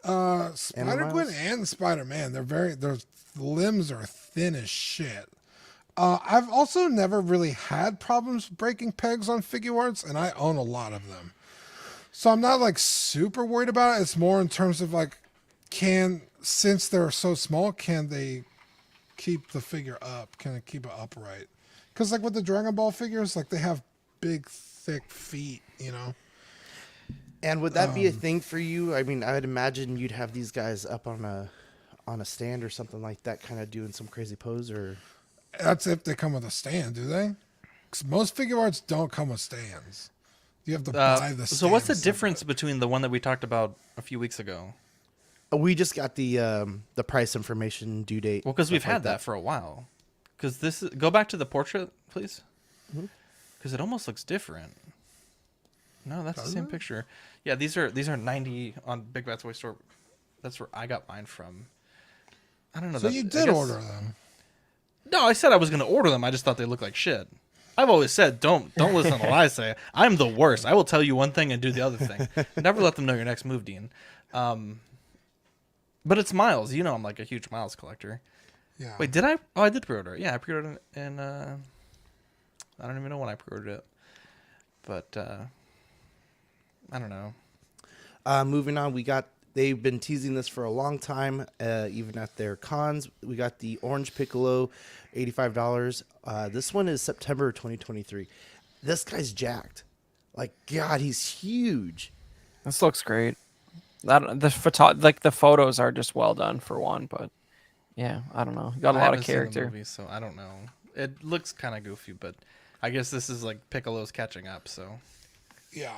SpiderGwen and Spider-Man, their limbs are thin as shit. I've also never really had problems breaking pegs on Figuarts, and I own a lot of them. So I'm not super worried about it. It's more in terms of since they're so small, can they keep the figure up? Can it keep it upright? Because like with the Dragon Ball figures, like they have big, thick feet, you know. And would that be a thing for you? I mean, I would imagine you'd have these guys up on a stand or something like that, kind of doing some crazy pose, or That's if they come with a stand, do they? Because most figure arts don't come with stands. You have to buy the stand. So what's the difference between the one that we talked about a few weeks ago? we just got the price information, due date. Well, because we've stuff like had that for a while. Because this is, go back to the portrait, please. Because it almost looks different. No, that's the same picture. Yeah, these are 90 on Big Bad Toy Store. That's where I got mine from. I don't know. So you did order them. No, I said I was going to order them. I just thought they looked like shit. I've always said don't listen to what I say. I'm the worst. I will tell you one thing and do the other thing. Never let them know your next move, Dean. But it's Miles. You know I'm like a huge Miles collector. Yeah. Wait, did I? Oh, I did pre-order it. Yeah, I pre-ordered it in I don't even know when I pre-ordered it. But I don't know. Moving on, they've been teasing this for a long time, even at their cons. We got the Orange Piccolo, $85. This one is September 2023. This guy's jacked. Like, God, he's huge. This looks great. The photos are just well done for one, but yeah, I don't know. Got a I lot of haven't seen the character. movie, so I don't know. It looks kind of goofy, but I guess this is like Piccolo's catching up. So Yeah.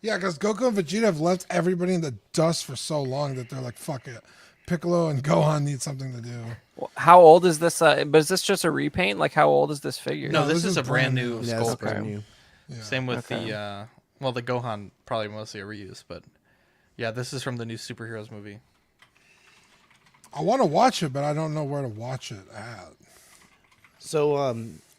Yeah, because Goku and Vegeta have left everybody in the dust for so long that they're like, fuck it. Piccolo and Gohan need something to do. Well, how old is this? But is this just a repaint? Like, how old is this figure? no, No, this this is is a brand brand new new. Yeah, it's sculpt. brand new. Yeah. Same with Okay. the Gohan, probably mostly a reuse, but yeah, this is from the new superheroes movie. I want to watch it, but I don't know where to watch it at. So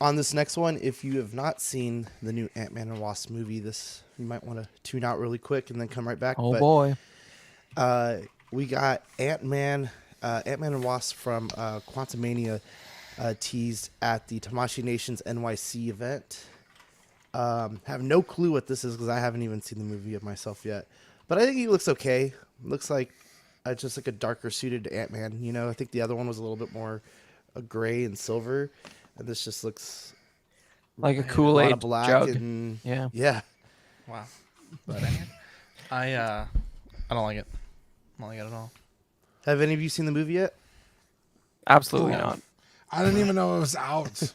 on this next one, if you have not seen the new AntMan and Wasp movie, you might want to tune out really quick and then come right back. Oh But, boy. we got Ant-Man and Wasp from Quantumania teased at the Tamashii Nations NYC event. Have no clue what this is because I haven't even seen the movie of myself yet. But I think he looks okay. Looks like just like a darker suited Ant-Man. You know, I think the other one was a little bit more gray and silver, and this just looks Like a a lot Kool-Aid of black jug. and Yeah. Wow. But I don't like it. I don't like it at all. Have any of you seen the movie yet? Absolutely Oh. not. I didn't even know it was out.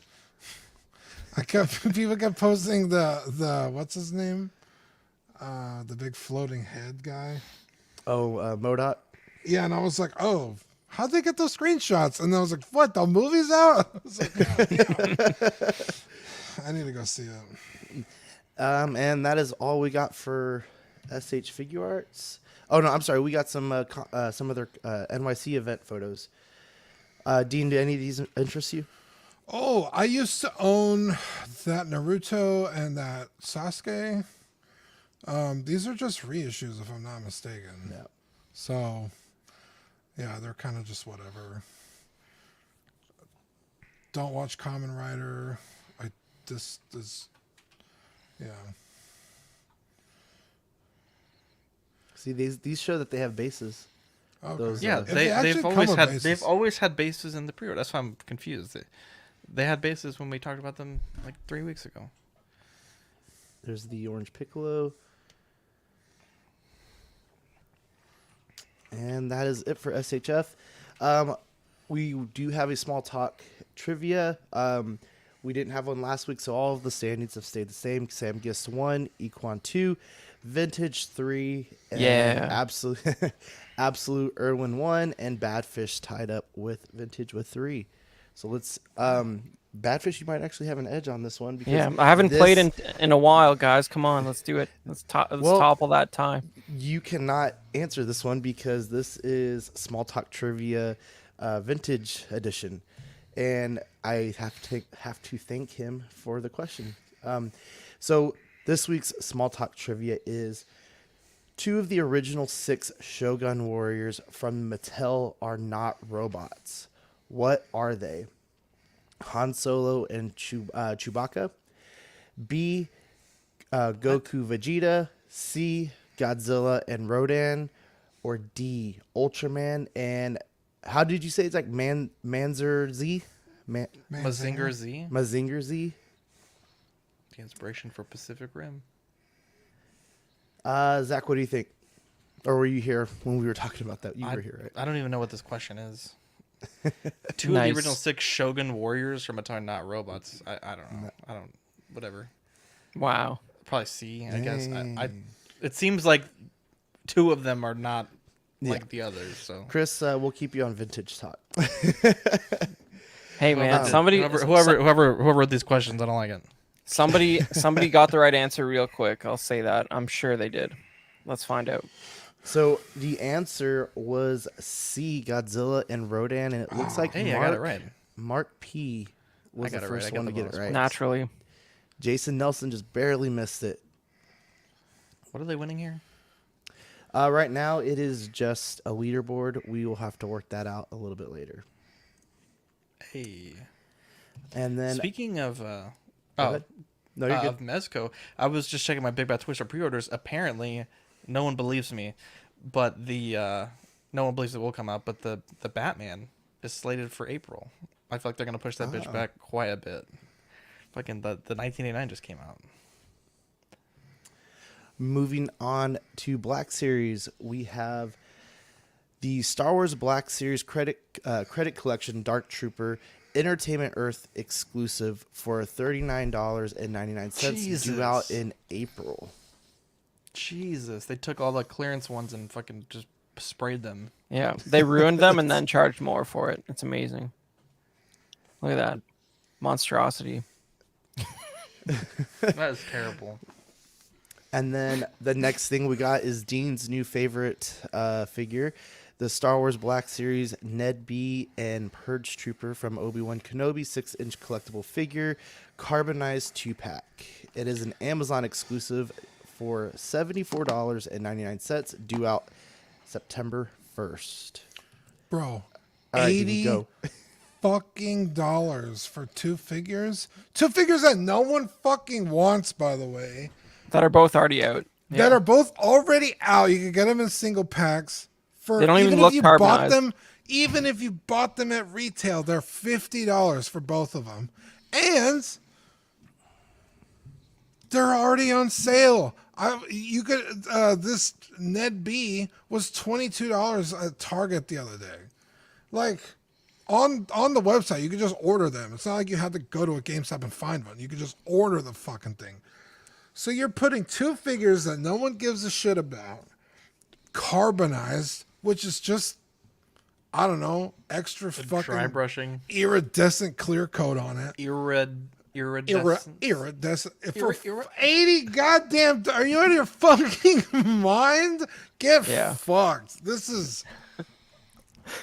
People kept posting the what's his name? The big floating head guy. Oh, MODOK. Yeah, and I was like, oh, how'd they get those screenshots? And I was like, what? The movie's out? I was like, yeah. I need to go see it. And that is all we got for SH Figuarts. Oh no, I'm sorry. We got some other NYC event photos. Dean, do any of these interest you? Oh, I used to own that Naruto and that Sasuke. These are just reissues, if I'm not mistaken. Yeah. So, yeah, they're kind of just whatever. Don't watch Kamen Rider. Yeah. See, these show that they have bases. Okay. Those, Yeah, If they actually they've come always with had bases in the pre-order. That's why I'm confused. They had bases when we talked about them like 3 weeks ago. There's the Orange Piccolo. And that is it for SHF. We do have a small talk trivia. We didn't have one last week, so all of the standings have stayed the same. Sam Gist 1, Equan 2, Vintage 3, and Yeah. Absolute Irwin 1, and Badfish tied up with Vintage with 3. So let's Badfish, you might actually have an edge on this one because Yeah, I haven't played in a while, guys. Come on, let's do it. Let's topple that time. You cannot answer this one because this is Small Talk Trivia Vintage Edition, and I have to thank him for the question. So this week's Small Talk Trivia is 2 of the original 6 Shogun warriors from Mattel are not robots. What are they? Han Solo and Chewbacca. B. Goku Vegeta. C. Godzilla and Rodan. Or D. Ultraman and How did you say it's like Manzer Z? Mazinger Z, Mazinger Z? the inspiration for Pacific Rim. Zach, what do you think? Or were you here when we were talking about that? You were here, right? I don't even know what this question is. Two of Nice. the original 6 Shogun warriors from Atari, not robots. I don't know. I don't. Whatever. Wow. Probably C. I guess. I. Dang. It seems like 2 of them are not like the others. So Chris, we'll keep you on vintage talk. Hey man, whoever wrote these questions, I don't like it. somebody got the right answer real quick. I'll say that. I'm sure they did. Let's find out. So the answer was C, Godzilla and Rodan, and it looks like Hey, I got it right. Mark P was the got it right. I first got one the to get it bonus right. Naturally. Jason Nelson just barely missed it. What are they winning here? Right now, it is just a leaderboard. We will have to work that out a little bit later. Hey. And then, Speaking of Go ahead. No, you're of good. Mezco, I was just checking my Big Bad Toys for pre-orders. Apparently, no one believes me, but no one believes it will come out. But the Batman is slated for April. I feel like they're gonna push that bitch back quite a bit. Fucking the 1989 just came out. Moving on to Black Series, we have the Star Wars Black Series credit collection Dark Trooper Entertainment Earth exclusive for $39.99 due out in April. Jesus, they took all the clearance ones and fucking just sprayed them. Yeah, they ruined them and then charged more for it. It's amazing. Look at that monstrosity. That is terrible. And then the next thing we got is Dean's new favorite figure, the Star Wars Black Series Ned B and Purge Trooper from ObiWan Kenobi 6-inch collectible figure, carbonized 2-pack. It is an Amazon exclusive for $74.99, due out September 1st. Bro, All right, Dean, go. fucking dollars for 2 figures. 2 figures that no one fucking wants, by the way. That are both already out. That are both already out. You can get them in single packs. For They don't even if look you bought carbonized. them, even if you bought them at retail, they're $50 for both of them, and they're already on sale. You could this Ned B was $22 at Target the other day. Like on the website, you could just order them. It's not like you had to go to a GameStop and find one. You could just order the fucking thing. So you're putting 2 figures that no one gives a shit about, carbonized, which is just, I don't know, extra fucking Dry brushing. iridescent clear coat on it. Iridescent. Iridescent. For 80 goddamn, are you out of your fucking mind? Get fucked. This is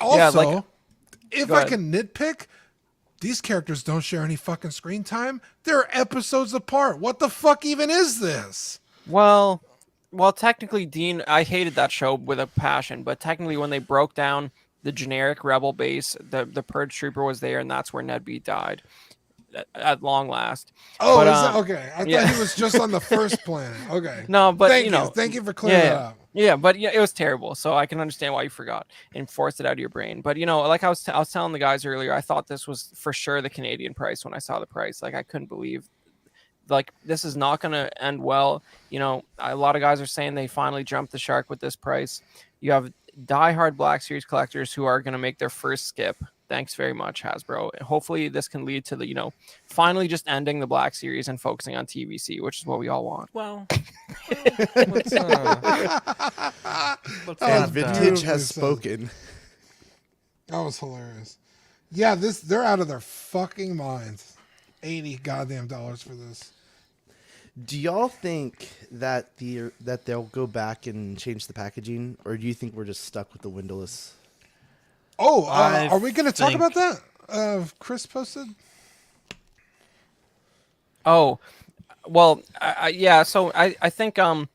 also, if Go I ahead. can nitpick, these characters don't share any fucking screen time. They're episodes apart. What the fuck even is this? Well, technically, Dean, I hated that show with a passion, but technically when they broke down the generic Rebel base, the Purge Trooper was there, and that's where Ned B died at long last. Oh, But, is that okay? I thought he was just on the first planet. Okay. No, but thank you for clearing that up. Yeah, but it was terrible. So I can understand why you forgot and forced it out of your brain. But like I was telling the guys earlier, I thought this was for sure the Canadian price when I saw the price. Like I couldn't believe, like this is not going to end well. A lot of guys are saying they finally jumped the shark with this price. You have diehard Black Series collectors who are going to make their first skip. Thanks very much, Hasbro. Hopefully this can lead to the, finally just ending the Black Series and focusing on TVC, which is what we all want. Well, And vintage beautifully has said. spoken. That was hilarious. Yeah, they're out of their fucking minds. $80 goddamn dollars for this. Do y'all think that they'll go back and change the packaging, or do you think we're just stuck with the windowless? Oh, I are we going to talk think- about that? Chris posted. Oh, well, yeah. So I think I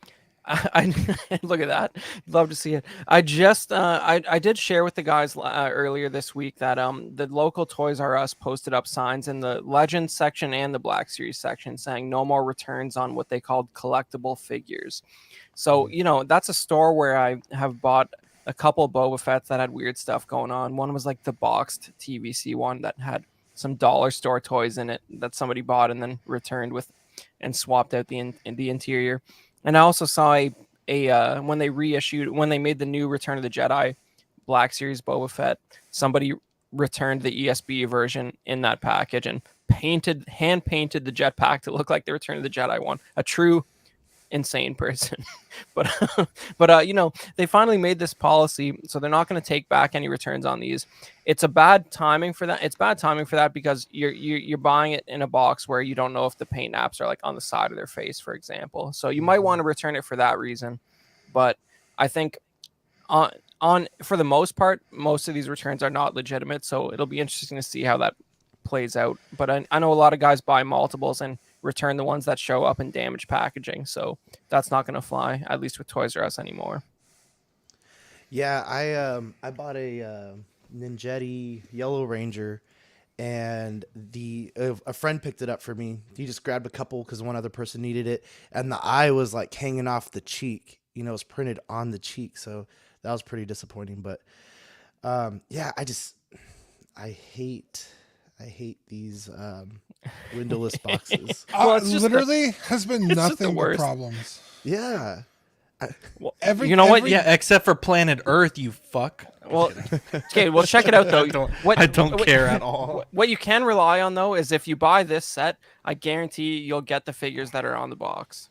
look at that. Love to see it. I just I did share with the guys earlier this week that the local Toys R Us posted up signs in the Legends section and the Black Series section saying no more returns on what they called collectible figures. So that's a store where I have bought a couple Boba Fett's that had weird stuff going on. One was like the boxed TVC one that had some dollar store toys in it that somebody bought and then returned with and swapped out in the interior. And I also saw a when they made the new Return of the Jedi Black Series Boba Fett, somebody returned the ESB version in that package and hand painted the jetpack to look like the Return of the Jedi one. A true insane person. but they finally made this policy, so they're not going to take back any returns on these. It's bad timing for that because you're buying it in a box where you don't know if the paint apps are like on the side of their face, for example. So you might want to return it for that reason. But I think on for the most part, most of these returns are not legitimate, so it'll be interesting to see how that plays out. But I know a lot of guys buy multiples and return the ones that show up in damaged packaging, so that's not going to fly, at least with Toys R Us anymore. Yeah, I bought a Ninjetti Yellow Ranger, and a friend picked it up for me. He just grabbed a couple because one other person needed it, and the eye was like hanging off the cheek. It was printed on the cheek, so that was pretty disappointing. But yeah, I hate these windowless boxes. Literally has been nothing but problems. Yeah. What? Yeah, except for planet Earth, you fuck. Well, okay. Well, check it out though. I don't care at all. What you can rely on though is if you buy this set, I guarantee you'll get the figures that are on the box.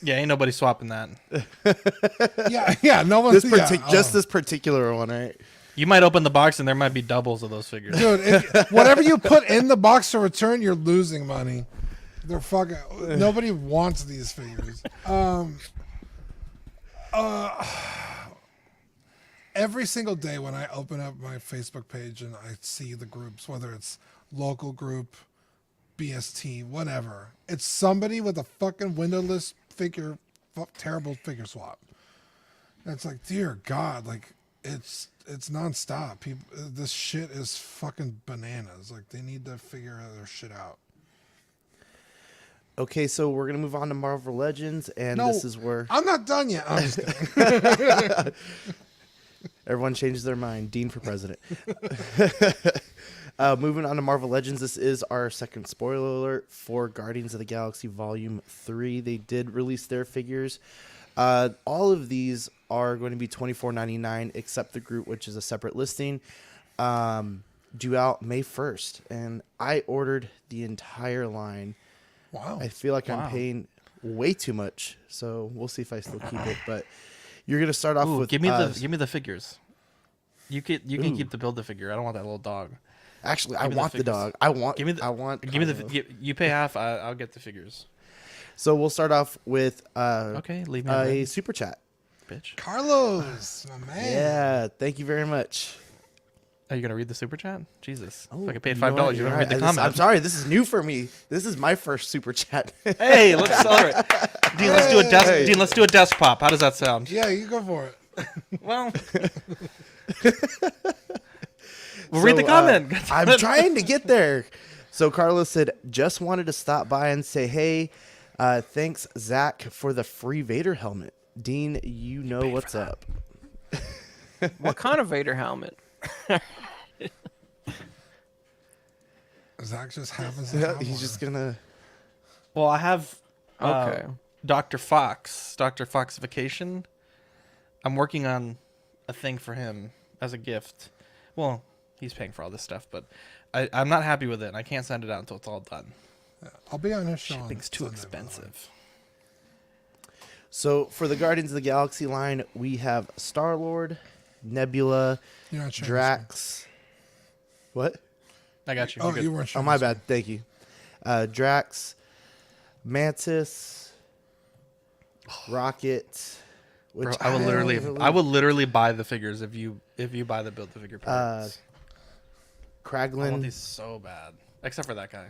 Yeah, ain't nobody swapping that. yeah. No one's just this particular one, right? You might open the box and there might be doubles of those figures. Dude, whatever you put in the box to return, you're losing money. They're fucking. Nobody wants these figures. Every single day when I open up my Facebook page and I see the groups, whether it's local group, BST, whatever, it's somebody with a fucking windowless figure, terrible figure swap. And it's like, dear God, like it's nonstop. People, this shit is fucking bananas. Like they need to figure their shit out. Okay, so we're gonna move on to Marvel Legends, and this is where I'm not done yet. I'm just kidding. Everyone changes their mind. Dean for president. Moving on to Marvel Legends, this is our second spoiler alert for Guardians of the Galaxy Volume 3. They did release their figures. All of these are going to be $24.99, except the Groot, which is a separate listing, due out May 1st. And I ordered the entire line. Wow. I feel like I'm paying way too much, so we'll see if I still keep it. But you're gonna start off with give me the figures. You can keep the Build-A-Figure. I don't want that little dog. Actually, I want the dog. I want. You pay half. I'll get the figures. So we'll start off with okay. Leave me a super chat. Bitch. Carlos, my man. Yeah, thank you very much. Are you gonna read the super chat? Jesus. Oh, if I paid $5, you're gonna read the comment. I'm sorry, this is new for me. This is my first super chat. Hey, let's celebrate. Dean, let's do a desk pop. How does that sound? Yeah, you go for it. Well, we'll read the comment. I'm trying to get there. So Carlos said, just wanted to stop by and say, hey, thanks, Zach, for the free Vader helmet. Dean, you know what's up. What kind of Vader helmet? Zach just happens to have He's one. just gonna. Well, I have Okay. Dr. Foxification. I'm working on a thing for him as a gift. Well, he's paying for all this stuff, but I'm not happy with it, and I can't send it out until it's all done. I'll be on his show. Shipping's too expensive. So for the Guardians of the Galaxy line, we have Star-Lord, Nebula, You're not sharing Drax. What? I got you. Oh, You're good. you weren't Oh, sharing my this bad. Thank you. Drax, Mantis, Rocket. Which Bro, I will literally buy the figures if you buy the Build-A-Figure parts. I want Kraglin. these so bad, except for that guy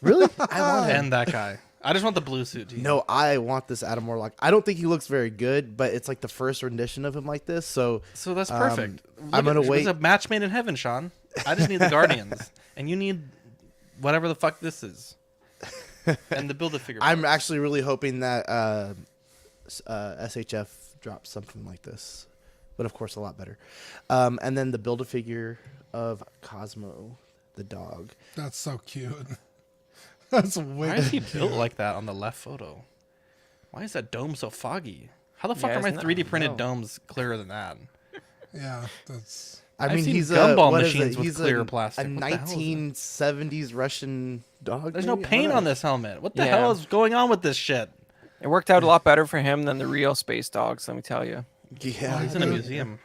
Really? I want him. and that guy. I just want the blue suit. Team. No, I want this Adam Warlock. I don't think he looks very good, but it's like the first rendition of him like this. So that's perfect. I'm gonna wait. It's a match made in heaven, Sean. I just need the Guardians, and you need whatever the fuck this is, and the Build-A-Figure. I'm actually really hoping that SHF drops something like this. but of course a lot better. And then the Build-A-Figure of Cosmo, the dog. That's so cute. That's Why way is he cute. built like that on the left photo? Why is that dome so foggy? How the fuck Yeah, are my isn't that- 3D printed know. domes clearer than that? Yeah, that's... I I've mean, seen he's gumball what is machines it? with He's clear a, plastic. A What the hell is that? 1970s Russian dog. There's no maybe? I paint don't on know. this helmet. What the Yeah. hell is going on with this shit? It worked out a lot better for him than the real space dogs, let me tell you. Yeah, Oh, he's in a museum.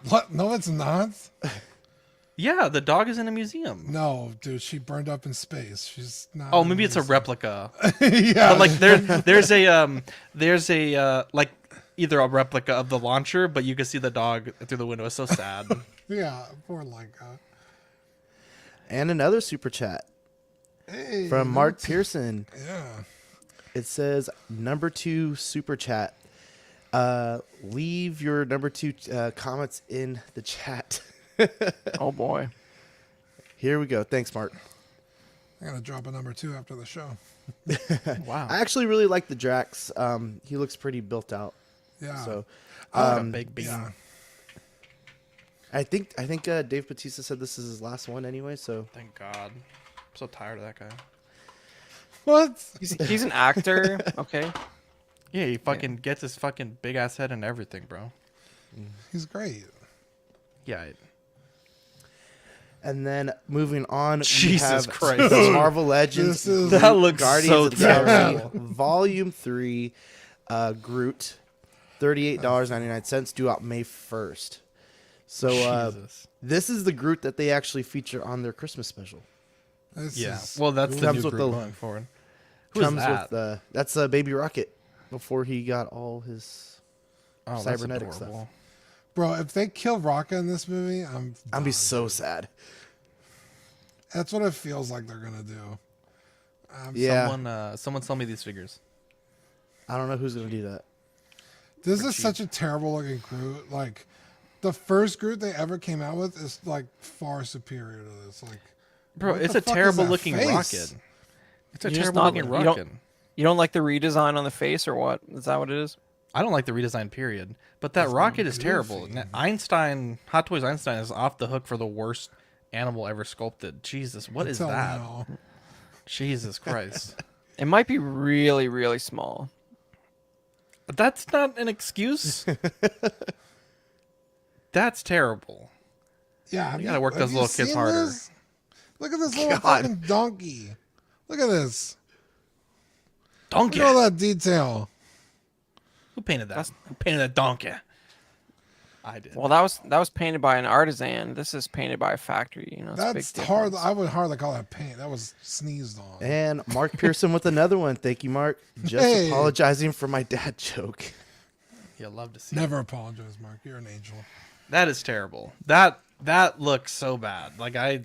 What? No, it's not. Yeah, the dog is in a museum. No, dude, she burned up in space. She's not. Oh, maybe it's a replica. Yeah, But like there's a like either a replica of the launcher, but you can see the dog through the window. It's so sad. yeah, poor Leica. And another super chat Hey, from Mark Pearson. Yeah. It says number 2 super chat. Leave your number 2 comments in the chat. Oh boy. Here we go. Thanks, Mark. I gotta drop a number 2 after the show. Wow. I actually really like the Drax. He looks pretty built out. Yeah. So A big beam. Yeah. I think Dave Bautista said this is his last one anyway. So Thank God. I'm so tired of that guy. What? He's an actor, okay? Yeah, he fucking gets his fucking big ass head and everything, bro. He's great. Yeah. and then moving on, Jesus we have Christ. the Marvel Legends. This is- That looks Guardians so of the Galaxy terrible. Volume 3, Groot, $38.99, due out May 1st. So Jesus. this is the Groot that they actually feature on their Christmas special. This Yeah. is- Well, that's the Comes new with group the- going forward. Who is Comes that? with that's Baby Rocket before he got all his Oh, that's cybernetic stuff. adorable. bro, if they kill Rocket in this movie, I'd be done. so sad. That's what it feels like they're gonna do. Yeah, Someone sell me these figures. I don't know who's gonna do that. This is such a terrible looking Groot. Like, the first Groot they ever came out with is like far superior to this. Like, Bro, what it's the a fuck is terrible that looking face? rocket. It's a You're just terrible not- looking you don't- rocket. You don't like the redesign on the face or what? Is that what it is? I don't like the redesign period, but that rocket is terrible. goofy. Einstein, Hot Toys Einstein is off the hook for the worst animal ever sculpted. Jesus, what is until that? now. Jesus Christ. It might be really, really small. That's not an excuse. That's terrible. Yeah, have You gotta work have those you little kids seen harder. this? Look at this little God. fucking donkey. Look at this. Donkey. Look at all that detail. Who painted that? Who painted that donkey? I did. Well, that was painted by an artisan. This is painted by a factory. You know, it's a big That's hard. difference. I would hardly call that paint. That was sneezed on. And Mark Pearson with another one. Thank you, Mark. Just Hey. apologizing for my dad joke. You'll love to see. Never apologize, Mark. You're an angel. That is terrible. That looks so bad. Like I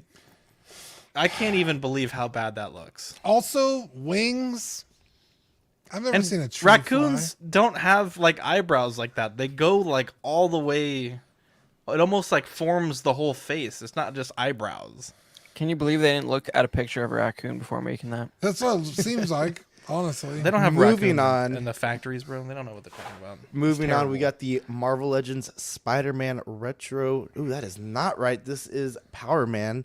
can't even believe how bad that looks. Also, wings. I've never And seen a tree raccoons fly. don't have like eyebrows like that. They go like all the way. It almost like forms the whole face. It's not just eyebrows. Can you believe they didn't look at a picture of a raccoon before making that? That's what it seems like, honestly. They don't have Moving raccoons on. in the factories, bro. They don't know what they're talking about. Moving on, we terrible. got the Marvel Legends Spider-Man Retro. Ooh, that is not right. This is Power Man.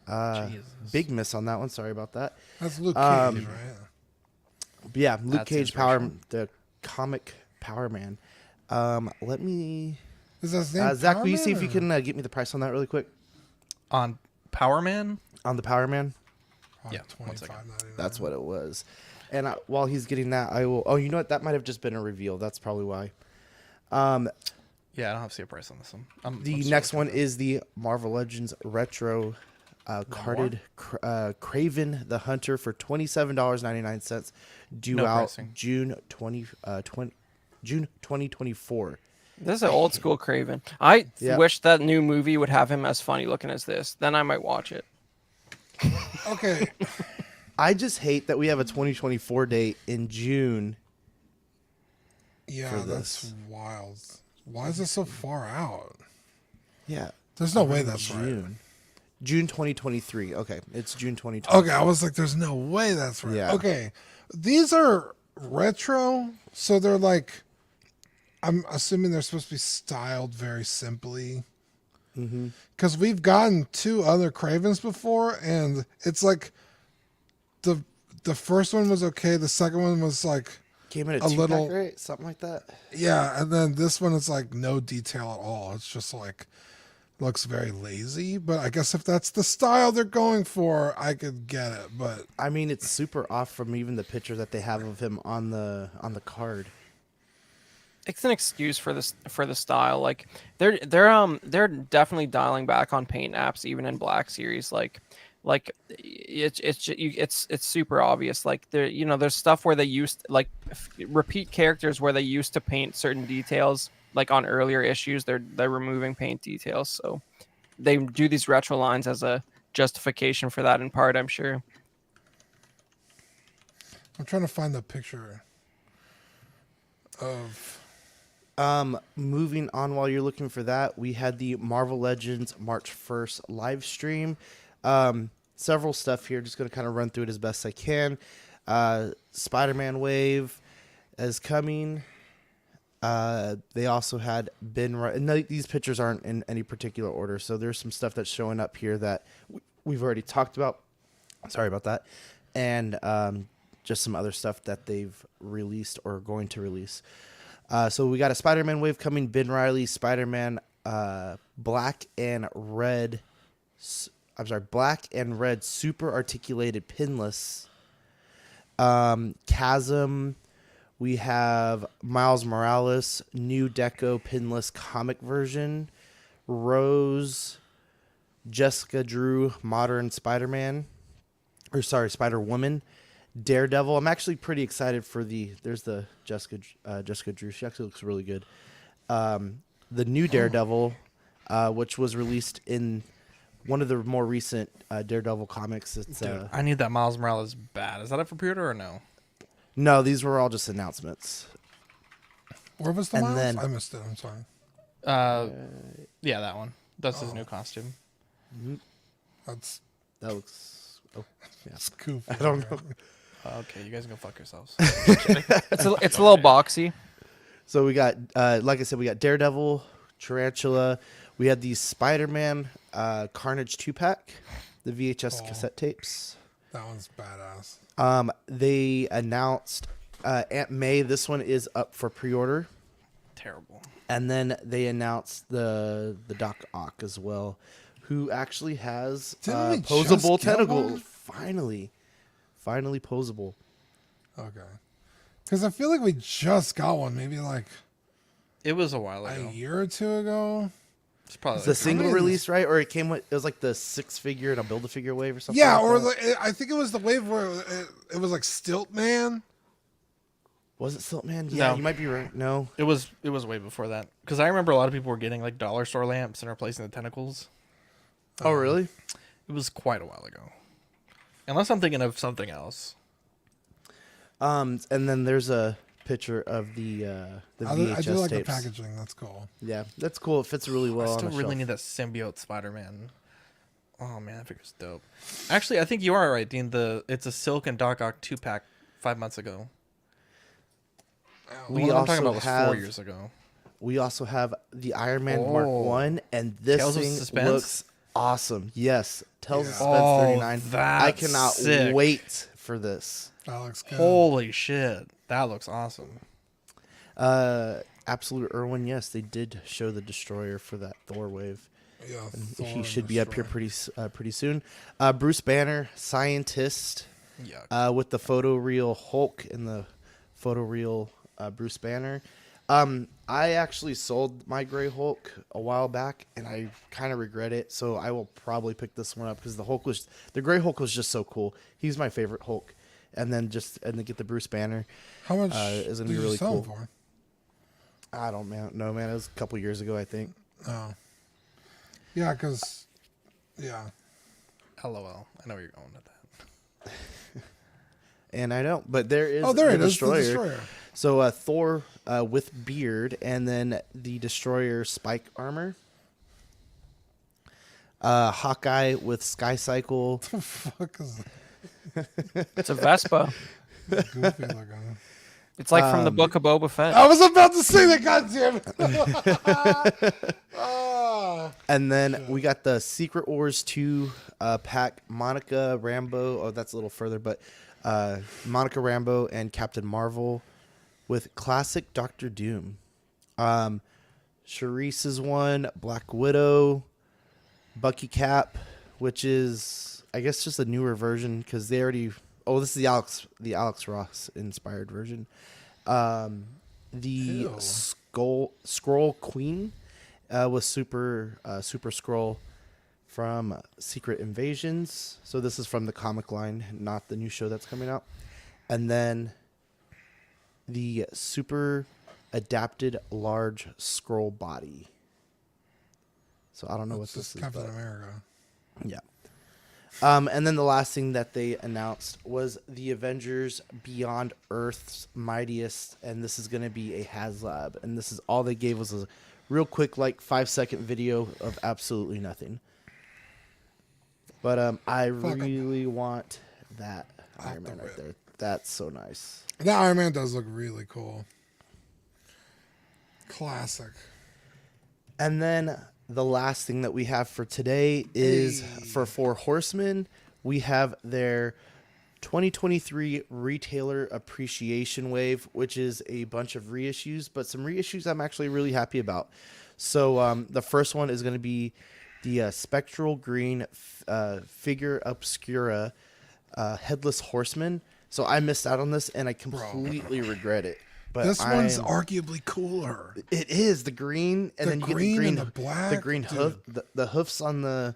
Jesus. Big miss on that one. Sorry about that. That's Luke Cage, right? But yeah, Luke That's Cage Power, inspirational. the comic Power Man. Let me, Is that his name? Zach, Power will you see Man, if you or- can get me the price on that really quick? On Power Man? On the Power Man? Yeah, one second. $25.99. That's what it was. And while he's getting that, I will. Oh, you know what? That might have just been a reveal. That's probably why. Yeah, I don't have to see a price on this one. The next one is the Marvel Legends Retro carded Craven the Hunter for $27.99, due No out pricing. June 2024. This is an old school Craven. I Yeah. wish that new movie would have him as funny looking as this. Then I might watch it. Okay. I just hate that we have a 2024 date in June. Yeah, For that's this. wild. Why is it so far out? Yeah, There's no way that's right. June 2023. Okay, it's June 2023. Okay, I was like, there's no way that's right. Yeah. Okay, these are retro, so they're like I'm assuming they're supposed to be styled very simply. Because we've gotten 2 other Cravens before, and it's like the first one was okay. The second one was like Came in a a 2-pack, little, right? Something like that. yeah, and then this one is like no detail at all. It's just like looks very lazy. But I guess if that's the style they're going for, I could get it. But I mean, it's super off from even the picture that they have of him on the card. It's an excuse for the style. Like they're definitely dialing back on paint apps even in Black Series. Like it's super obvious. Like there's stuff where they used like repeat characters where they used to paint certain details. Like on earlier issues, they're removing paint details. So they do these retro lines as a justification for that in part, I'm sure. I'm trying to find the picture of. Moving on while you're looking for that, we had the Marvel Legends March 1st live stream. Several stuff here. Just going to kind of run through it as best I can. Spider-Man Wave is coming. They also had and these pictures aren't in any particular order, so there's some stuff that's showing up here that we've already talked about. Sorry about that. And just some other stuff that they've released or going to release. So we got a Spider-Man Wave coming. Ben Reilly, Spider-Man, black and red super articulated pinless. Chasm. We have Miles Morales, new Deco pinless comic version. Rose, Jessica Drew, modern Spider-Man. Spider-Woman. Daredevil. I'm actually pretty excited for there's the Jessica Drew. She actually looks really good. The new Daredevil, which was released in one of the more recent Daredevil comics. It's Dude, I need that Miles Morales bad. Is that up for pre-order or no? No, these were all just announcements. Where was the And Miles? then- I missed it. I'm sorry. Yeah, that one. That's his new costume. That's That looks. Oh, yeah. goofy. I don't know. Okay, you guys can go fuck yourselves. It's a little boxy. So we got, like I said, we got Daredevil, Tarantula. We had the Spider-Man Carnage 2-pack, the VHS cassette tapes. That one's badass. They announced Aunt May. This one is up for pre-order. Terrible. And then they announced the Doc Ock as well, who actually has Didn't we posable just get tentacles. one? Finally posable. Okay. Because I feel like we just got one, maybe like It was a while a ago. year or 2 ago. It's probably It's the single many of release, right? Or it was like the 6-figure and a Build-A-Figure wave or something. Yeah, like or that. I think it was the wave where it was like Stilt Man. Was it Siltman? Yeah, No. you might be right. No. It was way before that. Because I remember a lot of people were getting like dollar store lamps and replacing the tentacles. Oh, really? It was quite a while ago. Unless I'm thinking of something else. And then there's a picture of the VHS I do like tapes. the packaging. That's cool. Yeah, that's cool. It fits really well I on still a really shelf. need that symbiote Spider-Man. Oh man, that figure's dope. Actually, I think you are right, Dean. It's a Silk and Doc Ock 2-pack 5 months ago. The We one I'm also talking about was 4 have- years ago. We also have the Iron Man Mark 1, and this Tales of thing Suspense? looks awesome. Yes, Tales of Yeah. Suspense Oh, 39. I that's cannot sick. wait for this. That looks good. Holy shit, that looks awesome. Absolute Irwin, yes, they did show the Destroyer for that Thor wave. Yeah, He Thor should be up here Destroyer. pretty soon. Bruce Banner, Scientist, Yuck. with the photoreal Hulk and the photoreal Bruce Banner. I actually sold my Gray Hulk a while back, and I kind of regret it. So I will probably pick this one up because the Gray Hulk was just so cool. He's my favorite Hulk, and then get the Bruce Banner. How much is gonna did be really you sell cool. them for? I don't know, man. It was a couple years ago, I think. Oh. Yeah, because, yeah. LOL. I know where you're going with that. And I don't, but there is. Oh, there the it is, the Destroyer. So Thor with beard, and then the Destroyer spike armor. Hawkeye with Sky Cycle. What the fuck is It's a Vespa. that goofy looking? It's like from the book of Boba Fett. I was about to say that, goddamn. And then we got the Secret Wars 2 pack, Monica Rambeau. Oh, that's a little further, but Monica Rambeau and Captain Marvel with classic Doctor Doom. Charisse's one, Black Widow, Bucky Cap, which is, I guess, just a newer version because they already... Oh, this is the Alex Ross inspired version. The Skrull Queen was Super Skrull from Secret Invasions. So this is from the comic line, not the new show that's coming out. And then the Super Adapted Large Skrull Body. So I don't know what this is. Captain America. Yeah. And then the last thing that they announced was the Avengers Beyond Earth's Mightiest, and this is going to be a HasLab. And this is all they gave was a real quick, like 5-second video of absolutely nothing. But I really want that Iron Man right there. That's so nice. That Iron Man does look really cool. Classic. And then the last thing that we have for today is for Four Horsemen. We have their 2023 Retailer Appreciation Wave, which is a bunch of reissues, but some reissues I'm actually really happy about. So the first one is going to be the Spectral Green Figure Obscura Headless Horseman. So I missed out on this, and I completely regret it. But this one's arguably cooler. It is the green, and then you get the green, and the black, the green hoof, the hoofs on the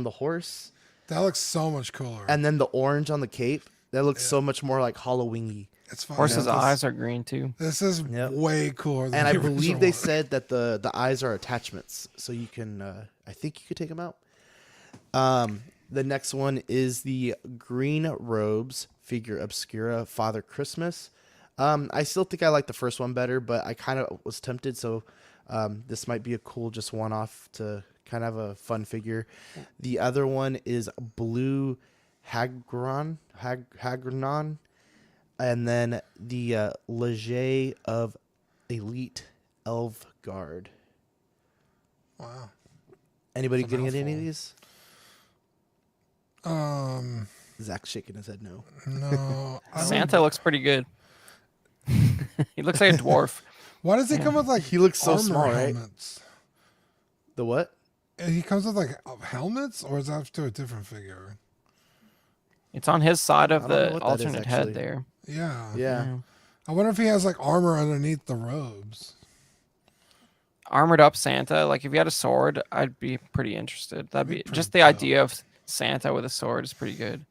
horse. That looks so much cooler. And then the orange on the cape. That looks so much more like Halloween-y. It's fine. Horse's eyes are green too. This is way cooler. Than And I the believe original they one. said that the eyes are attachments, so you can. I think you could take them out. The next one is the Green Robes Figure Obscura Father Christmas. I still think I like the first one better, but I kind of was tempted, so this might be a cool just one-off to kind of have a fun figure. The other one is Blue Hagron, and then the Leger of Elite Elf Guard. Wow. Anybody That's a getting any of mouthful. these? Zach's shaking his head no. No. Santa looks pretty good. He looks like a dwarf. Why does he come with like He looks so armor small, right? helmets? The what? He comes with like helmets, or is that to a different figure? It's on his side I of don't know the what that is, alternate actually. head there. Yeah. Yeah. I wonder if he has like armor underneath the robes. Armored up Santa. Like if you had a sword, I'd be pretty interested. That'd be Pretty just the dope. idea of Santa with a sword is pretty good.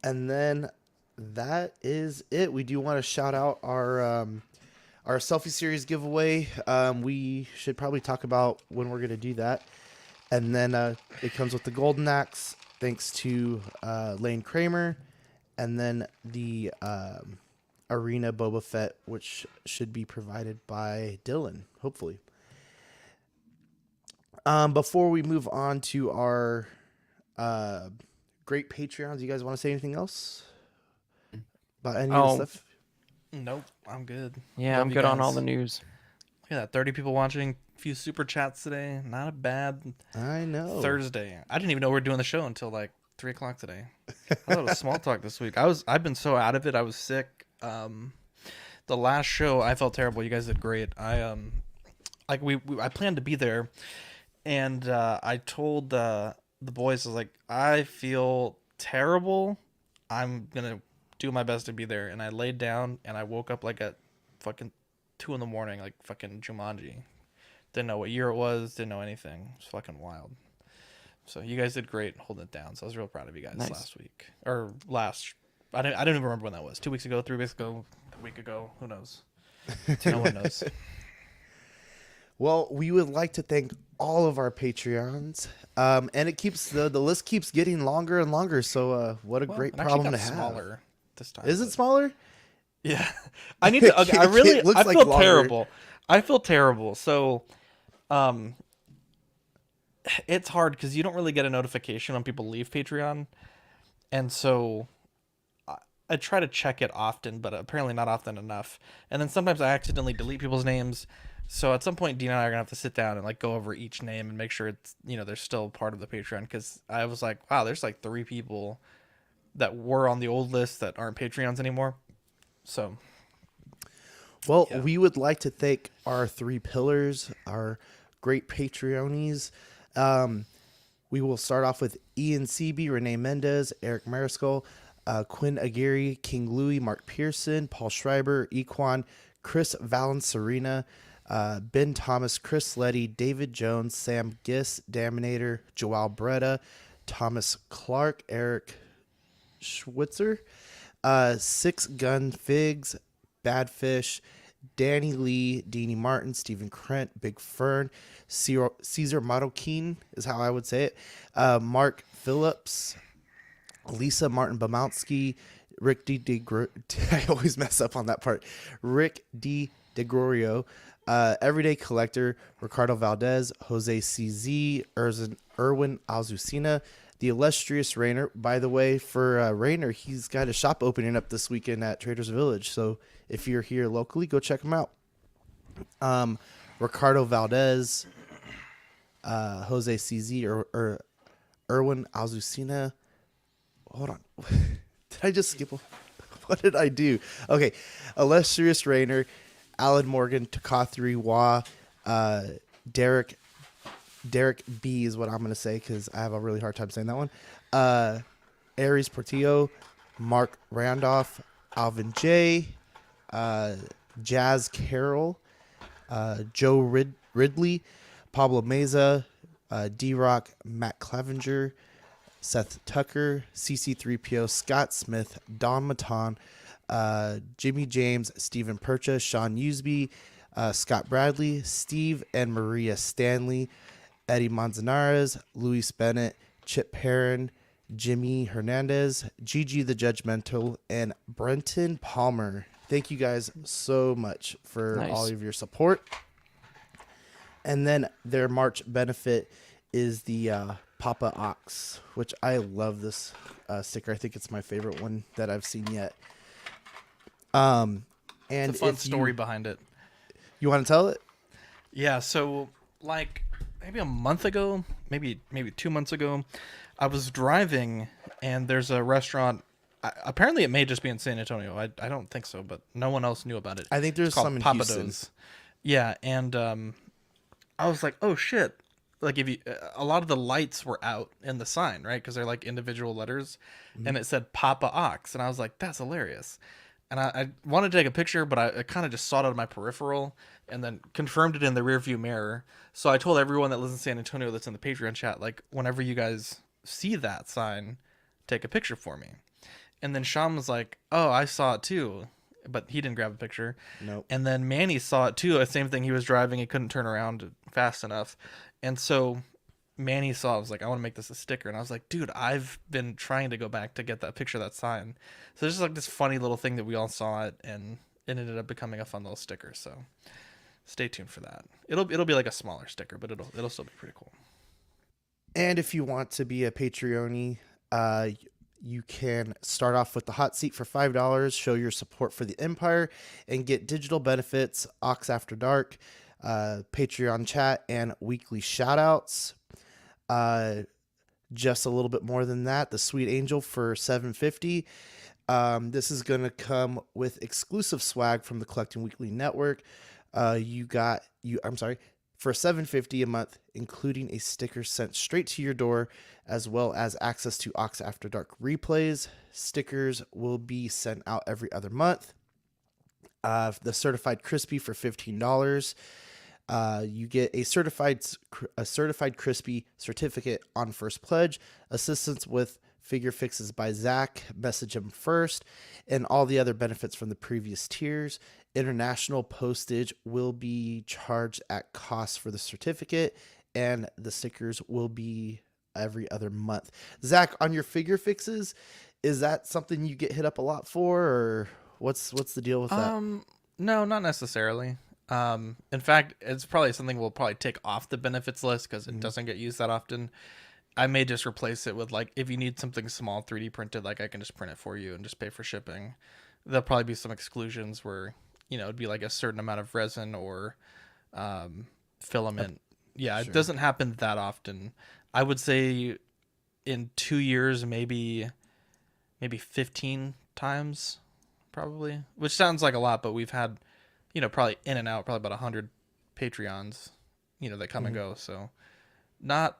And then that is it. We do want to shout out our selfie series giveaway. We should probably talk about when we're gonna do that. And then it comes with the golden axe, thanks to Lane Kramer, and then the Arena Boba Fett, which should be provided by Dylan, hopefully. Before we move on to our great Patreons, you guys want to say anything else about any of the stuff? Nope, I'm good. Yeah, Love I'm you good on guys. all the news. Look at that, 30 people watching, few super chats today. Not a bad I know. Thursday. I didn't even know we were doing the show until like 3 o'clock today. I thought it was small talk this week. I've been so out of it. I was sick. The last show I felt terrible. You guys did great. I planned to be there, and I told the boys, I was like, I feel terrible. I'm gonna do my best to be there. And I laid down and I woke up like at fucking 2 a.m, like fucking Jumanji. Didn't know what year it was. Didn't know anything. It was fucking wild. So you guys did great holding it down. So I was real proud of you guys Nice. last week or last. I don't even remember when that was. 2 weeks ago, 3 weeks ago, a week ago. Who knows? No one knows. Well, we would like to thank all of our Patreons. And it keeps the list keeps getting longer and longer. So what a Well, great it actually problem got to have. Smaller this time. Is it but- smaller? Yeah. I need to. Okay, It looks I like feel longer. terrible. I feel terrible. So, it's hard because you don't really get a notification when people leave Patreon, and so I try to check it often, but apparently not often enough. And then sometimes I accidentally delete people's names. So at some point, Dean and I are gonna have to sit down and like go over each name and make sure it's, you know, they're still part of the Patreon. Because I was like, wow, there's like 3 people that were on the old list that aren't Patreons anymore. So, Well, yeah. we would like to thank our 3 pillars, our great Patreonies. We will start off with Ian CB, Renee Mendez, Eric Mariscal, Quinn Aguirre, King Louie, Mark Pearson, Paul Schreiber, Equan, Chris Valencerina, Ben Thomas, Chris Letty, David Jones, Sam Giss, Daminator, Joao Bretta, Thomas Clark, Eric Schwitzer, Six Gun Figs, Badfish, Danny Lee, Deanie Martin, Stephen Krent, Big Fern, Caesar Marokeen is how I would say it, Mark Phillips, Lisa Martin Bomowski, Rick I always mess up on that part. Rick D. DeGrorio, Everyday Collector, Ricardo Valdez, Jose CZ, Erwin Azucena, the illustrious Rainer. By the way, for Rainer, he's got a shop opening up this weekend at Traders Village. So if you're here locally, go check him out. Ricardo Valdez, Jose CZ, or Erwin Azucena. Hold on. Did I just skip? What did I do? Okay. Illustrious Rainer, Alan Morgan, Takathri Wah, Derek B is what I'm going to say because I have a really hard time saying that one. Aries Portillo, Mark Randolph, Alvin J, Jazz Carroll, Joe Ridley, Pablo Meza, D-Rock, Matt Clevenger, Seth Tucker, CC3PO, Scott Smith, Don Maton, Jimmy James, Stephen Percha, Sean Usby, Scott Bradley, Steve and Maria Stanley, Eddie Manzanares, Luis Bennett, Chip Perrin, Jimmy Hernandez, Gigi the Judgmental, and Brenton Palmer. Thank you guys so much for all of your support. And then their March benefit is the Papa Ox, which I love this sticker. I think it's my favorite one that I've seen yet. And It's a fun story behind it. You want to tell it? Yeah, so like maybe a month ago, maybe 2 months ago, I was driving and there's a restaurant. Apparently, it may just be in San Antonio. I don't think so, but no one else knew about it. I think there's It's called some in Papa Houston. Do's. Yeah, and I was like, oh shit! Like if you, a lot of the lights were out in the sign, right? Because they're like individual letters, and it said Papa Ox, and I was like, that's hilarious. And I wanted to take a picture, but I kind of just saw it on my peripheral and then confirmed it in the rearview mirror. So I told everyone that lives in San Antonio that's in the Patreon chat, like, whenever you guys see that sign, take a picture for me. And then Sean was like, oh, I saw it too. But he didn't grab a picture. Nope. And then Manny saw it too. The same thing. He was driving. He couldn't turn around fast enough. And so Manny saw it, was like, I want to make this a sticker. And I was like, dude, I've been trying to go back to get that picture of that sign. So there's just like this funny little thing that we all saw it, and it ended up becoming a fun little sticker. So stay tuned for that. It'll be like a smaller sticker, but it'll still be pretty cool. And if you want to be a Patreon, you can start off with the hot seat for $5, show your support for the Empire, and get digital benefits, Ox After Dark, Patreon chat, and weekly shoutouts. Just a little bit more than that, the Sweet Angel for $7.50. This is going to come with exclusive swag from the Collecting Weekly Network. For $7.50 a month, including a sticker sent straight to your door, as well as access to Ox After Dark replays. Stickers will be sent out every other month. The Certified Crispy for $15. You get a certified Crispy certificate on first pledge, assistance with figure fixes by Zach, message him first, and all the other benefits from the previous tiers. International postage will be charged at cost for the certificate, and the stickers will be every other month. Zach, on your figure fixes, is that something you get hit up a lot for, or what's the deal with that? No, not necessarily. In fact, it's probably something we'll probably take off the benefits list because it doesn't get used that often. I may just replace it with like, if you need something small 3D printed, like I can just print it for you and just pay for shipping. There'll probably be some exclusions where, it'd be like a certain amount of resin or filament. Yeah, it Sure. doesn't happen that often. I would say in 2 years, maybe 15 times, probably, which sounds like a lot, but we've had, probably in and out, probably about 100 Patreons, that come and go. So not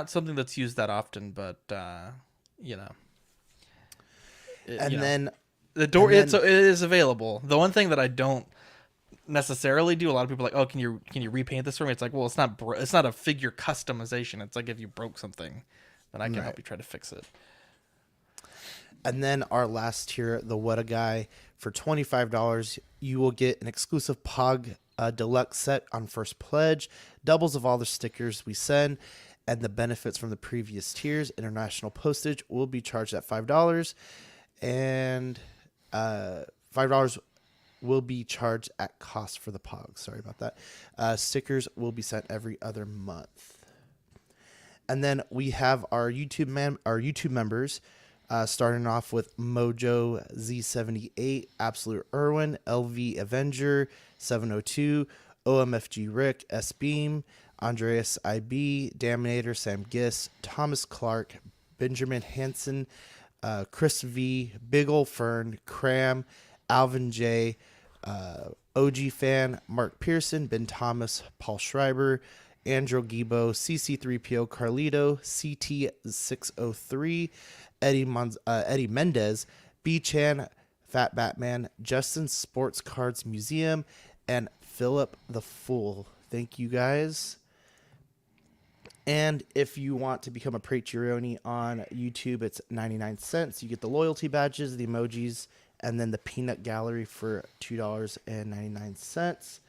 something that's used that often, but And then the door, and then- it is available. The one thing that I don't necessarily do, a lot of people are like, oh, can you repaint this for me? It's like, well, it's not a figure customization. It's like if you broke something, then I can help you try to fix it. And then our last tier, the What a Guy, for $25, you will get an exclusive Pog deluxe set on first pledge, doubles of all the stickers we send, and the benefits from the previous tiers. International postage will be charged at $5, and $5 will be charged at cost for the Pog. Sorry about that. Stickers will be sent every other month. And then we have our YouTube members. Starting off with Mojo Z78, Absolute Irwin, LV Avenger, 702, OMFG Rick, S Beam, Andreas IB, Daminator, Sam Giss, Thomas Clark, Benjamin Hansen, Chris V, Big Ol' Fern, Cram, Alvin J, OG Fan, Mark Pearson, Ben Thomas, Paul Schreiber, Andrew Gibo, CC3PO, Carlito, CT603, Eddie Mendez, B-Chan, Fat Batman, Justin Sports Cards Museum, and Philip the Fool. Thank you guys. And if you want to become a Patreon on YouTube, it's 99 cents. You get the loyalty badges, the emojis, and then the peanut gallery for $2.99.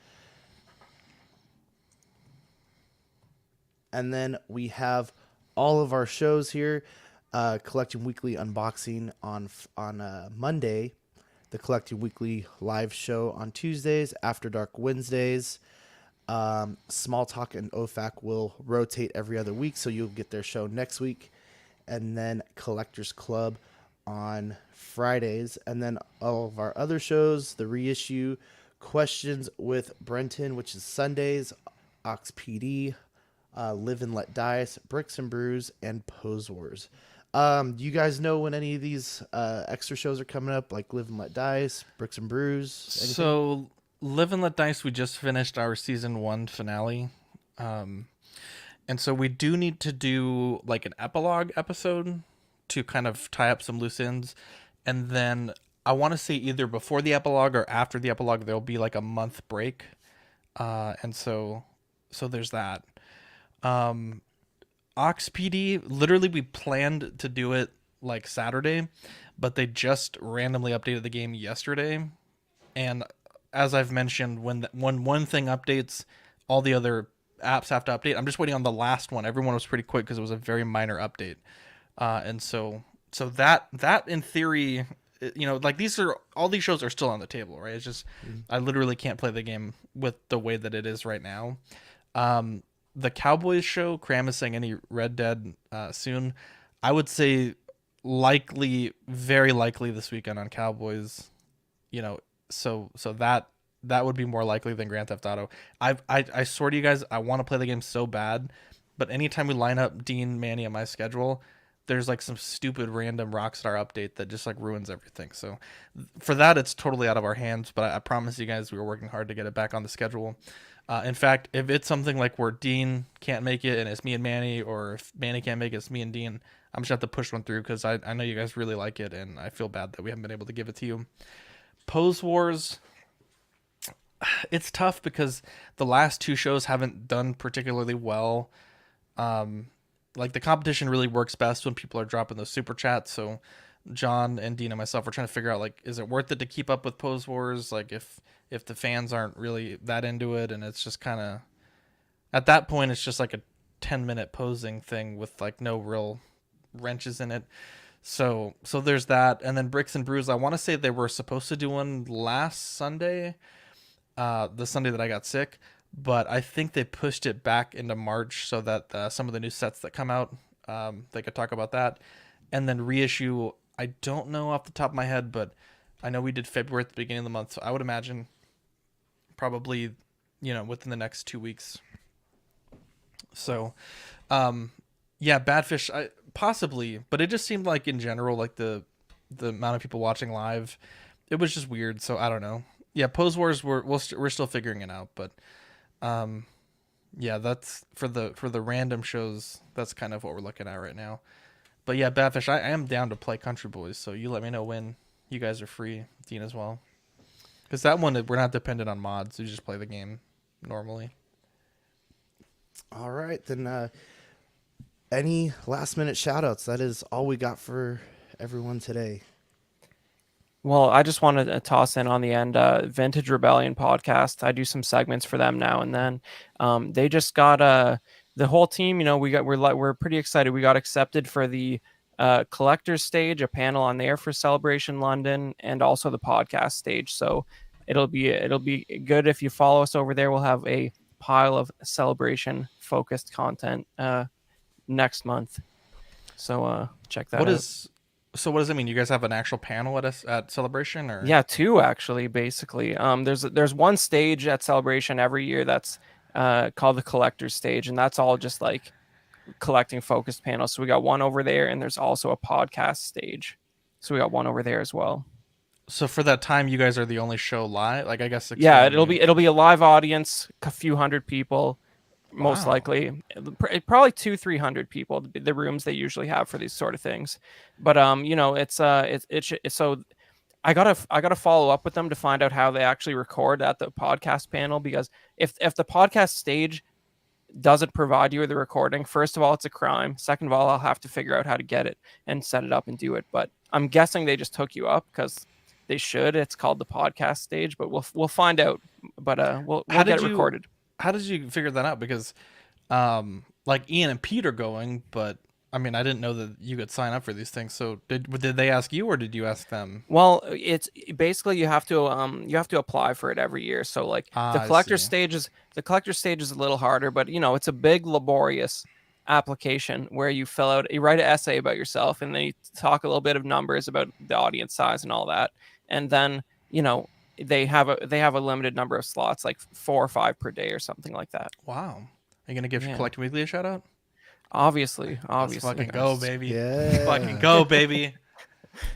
And then we have all of our shows here. Collecting Weekly Unboxing on Monday, the Collecting Weekly live show on Tuesdays, After Dark Wednesdays. Small Talk and OFAC will rotate every other week, so you'll get their show next week. And then Collectors Club on Fridays. And then all of our other shows, the reissue, Questions with Brenton, which is Sundays, Ox PD, Live and Let Dice, Bricks and Brews, and Pose Wars. Do you guys know when any of these extra shows are coming up, like Live and Let Dice, Bricks and Brews? Anything? So Live and Let Dice, we just finished our season 1 finale. And so we do need to do like an epilogue episode to kind of tie up some loose ends. And then I want to say either before the epilogue or after the epilogue, there'll be like a month break. And so there's that. Ox PD, literally we planned to do it like Saturday, but they just randomly updated the game yesterday. And as I've mentioned, when one thing updates, all the other apps have to update. I'm just waiting on the last one. Everyone was pretty quick because it was a very minor update. And so that in theory, like all these shows are still on the table, right? It's just, I literally can't play the game with the way that it is right now. The Cowboys show, Cram is saying any Red Dead soon. I would say likely, very likely this weekend on Cowboys. So that would be more likely than Grand Theft Auto. I swear to you guys, I want to play the game so bad, but anytime we line up Dean, Manny on my schedule, there's like some stupid random Rockstar update that just like ruins everything. So for that, it's totally out of our hands, but I promise you guys we were working hard to get it back on the schedule. In fact, if it's something like where Dean can't make it and it's me and Manny, or if Manny can't make it, it's me and Dean, I'm just have to push one through because I know you guys really like it and I feel bad that we haven't been able to give it to you. Pose Wars, it's tough because the last 2 shows haven't done particularly well. Like the competition really works best when people are dropping those super chats. So John and Dean and myself are trying to figure out, like, is it worth it to keep up with Pose Wars? Like if the fans aren't really that into it, and it's just kind of, at that point, it's just like a 10-minute posing thing with like no real wrenches in it. So there's that. And then Bricks and Brews, I want to say they were supposed to do one last Sunday, the Sunday that I got sick, but I think they pushed it back into March so that some of the new sets that come out They could talk about that, and then reissue. I don't know off the top of my head, but I know we did February at the beginning of the month, so I would imagine probably, within the next 2 weeks. So, yeah, Badfish, possibly, but it just seemed like in general, like the amount of people watching live, it was just weird. So I don't know. Yeah, Pose Wars, we're still figuring it out, but yeah, that's for the random shows. That's kind of what we're looking at right now. But yeah, Badfish, I am down to play Country Boys, so you let me know when you guys are free, Dean, as well. Because that one, we're not dependent on mods. We just play the game normally. All right, then any last minute shout outs? That is all we got for everyone today. Well, I just wanted to toss in on the end, Vintage Rebellion podcast. I do some segments for them now and then. They just got the whole team. We're pretty excited. We got accepted for the collector's stage, a panel on there for Celebration London, and also the podcast stage. So it'll be good if you follow us over there. We'll have a pile of Celebration focused content next month. So check that out. So what does it mean? You guys have an actual panel at Celebration, or? Yeah, two actually, basically. There's one stage at Celebration every year that's called the Collector's Stage, and that's all just like collecting focused panels. So we got one over there, and there's also a podcast stage. So we got one over there as well. So for that time, you guys are the only show live. Like, I guess. Yeah, it'll be a live audience, a few hundred people. Most likely, probably 200-300 people. The rooms they usually have for these sort of things, but it's so I gotta follow up with them to find out how they actually record at the podcast panel, because if the podcast stage doesn't provide you with the recording, first of all, it's a crime. Second of all, I'll have to figure out how to get it and set it up and do it. But I'm guessing they just hook you up because they should. It's called the podcast stage, but we'll find out. But we'll get it recorded. How did you figure that out? Because, like Ian and Pete are going, but I mean, I didn't know that you could sign up for these things. So did they ask you, or did you ask them? Well, it's basically you have to apply for it every year. So like the collector stage is a little harder, but it's a big laborious application where you write an essay about yourself, and then you talk a little bit of numbers about the audience size and all that, and then they have a limited number of slots, like 4 or 5 per day or something like that. Wow. Are you going to give Collecting Weekly a shout out? Obviously. Let's fucking go, baby. Yeah. Fucking go, baby.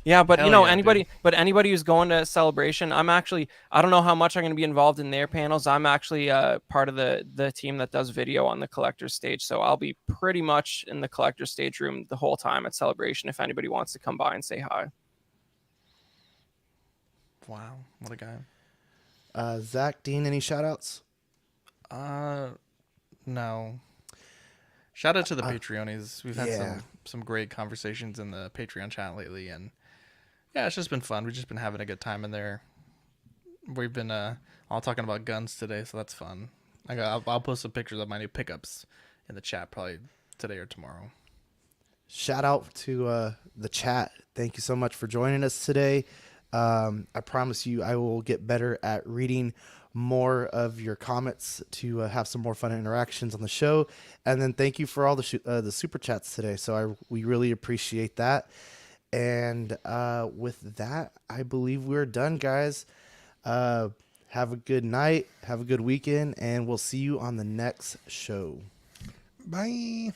Yeah, but anybody who's going to Celebration, I don't know how much I'm going to be involved in their panels. I'm actually part of the team that does video on the collector's stage. So I'll be pretty much in the collector's stage room the whole time at Celebration if anybody wants to come by and say hi. Wow, what a guy. Zach, Dean, any shout outs? No. Shout out to the Patreonies. We've had some great conversations in the Patreon chat lately, and yeah, it's just been fun. We've just been having a good time in there. We've been all talking about guns today, so that's fun. I'll post some pictures of my new pickups in the chat probably today or tomorrow. Shout out to the chat. Thank you so much for joining us today. I promise you I will get better at reading more of your comments to have some more fun interactions on the show. And then thank you for all the super chats today. So we really appreciate that. And with that, I believe we're done, guys. Have a good night. Have a good weekend. And we'll see you on the next show. Bye.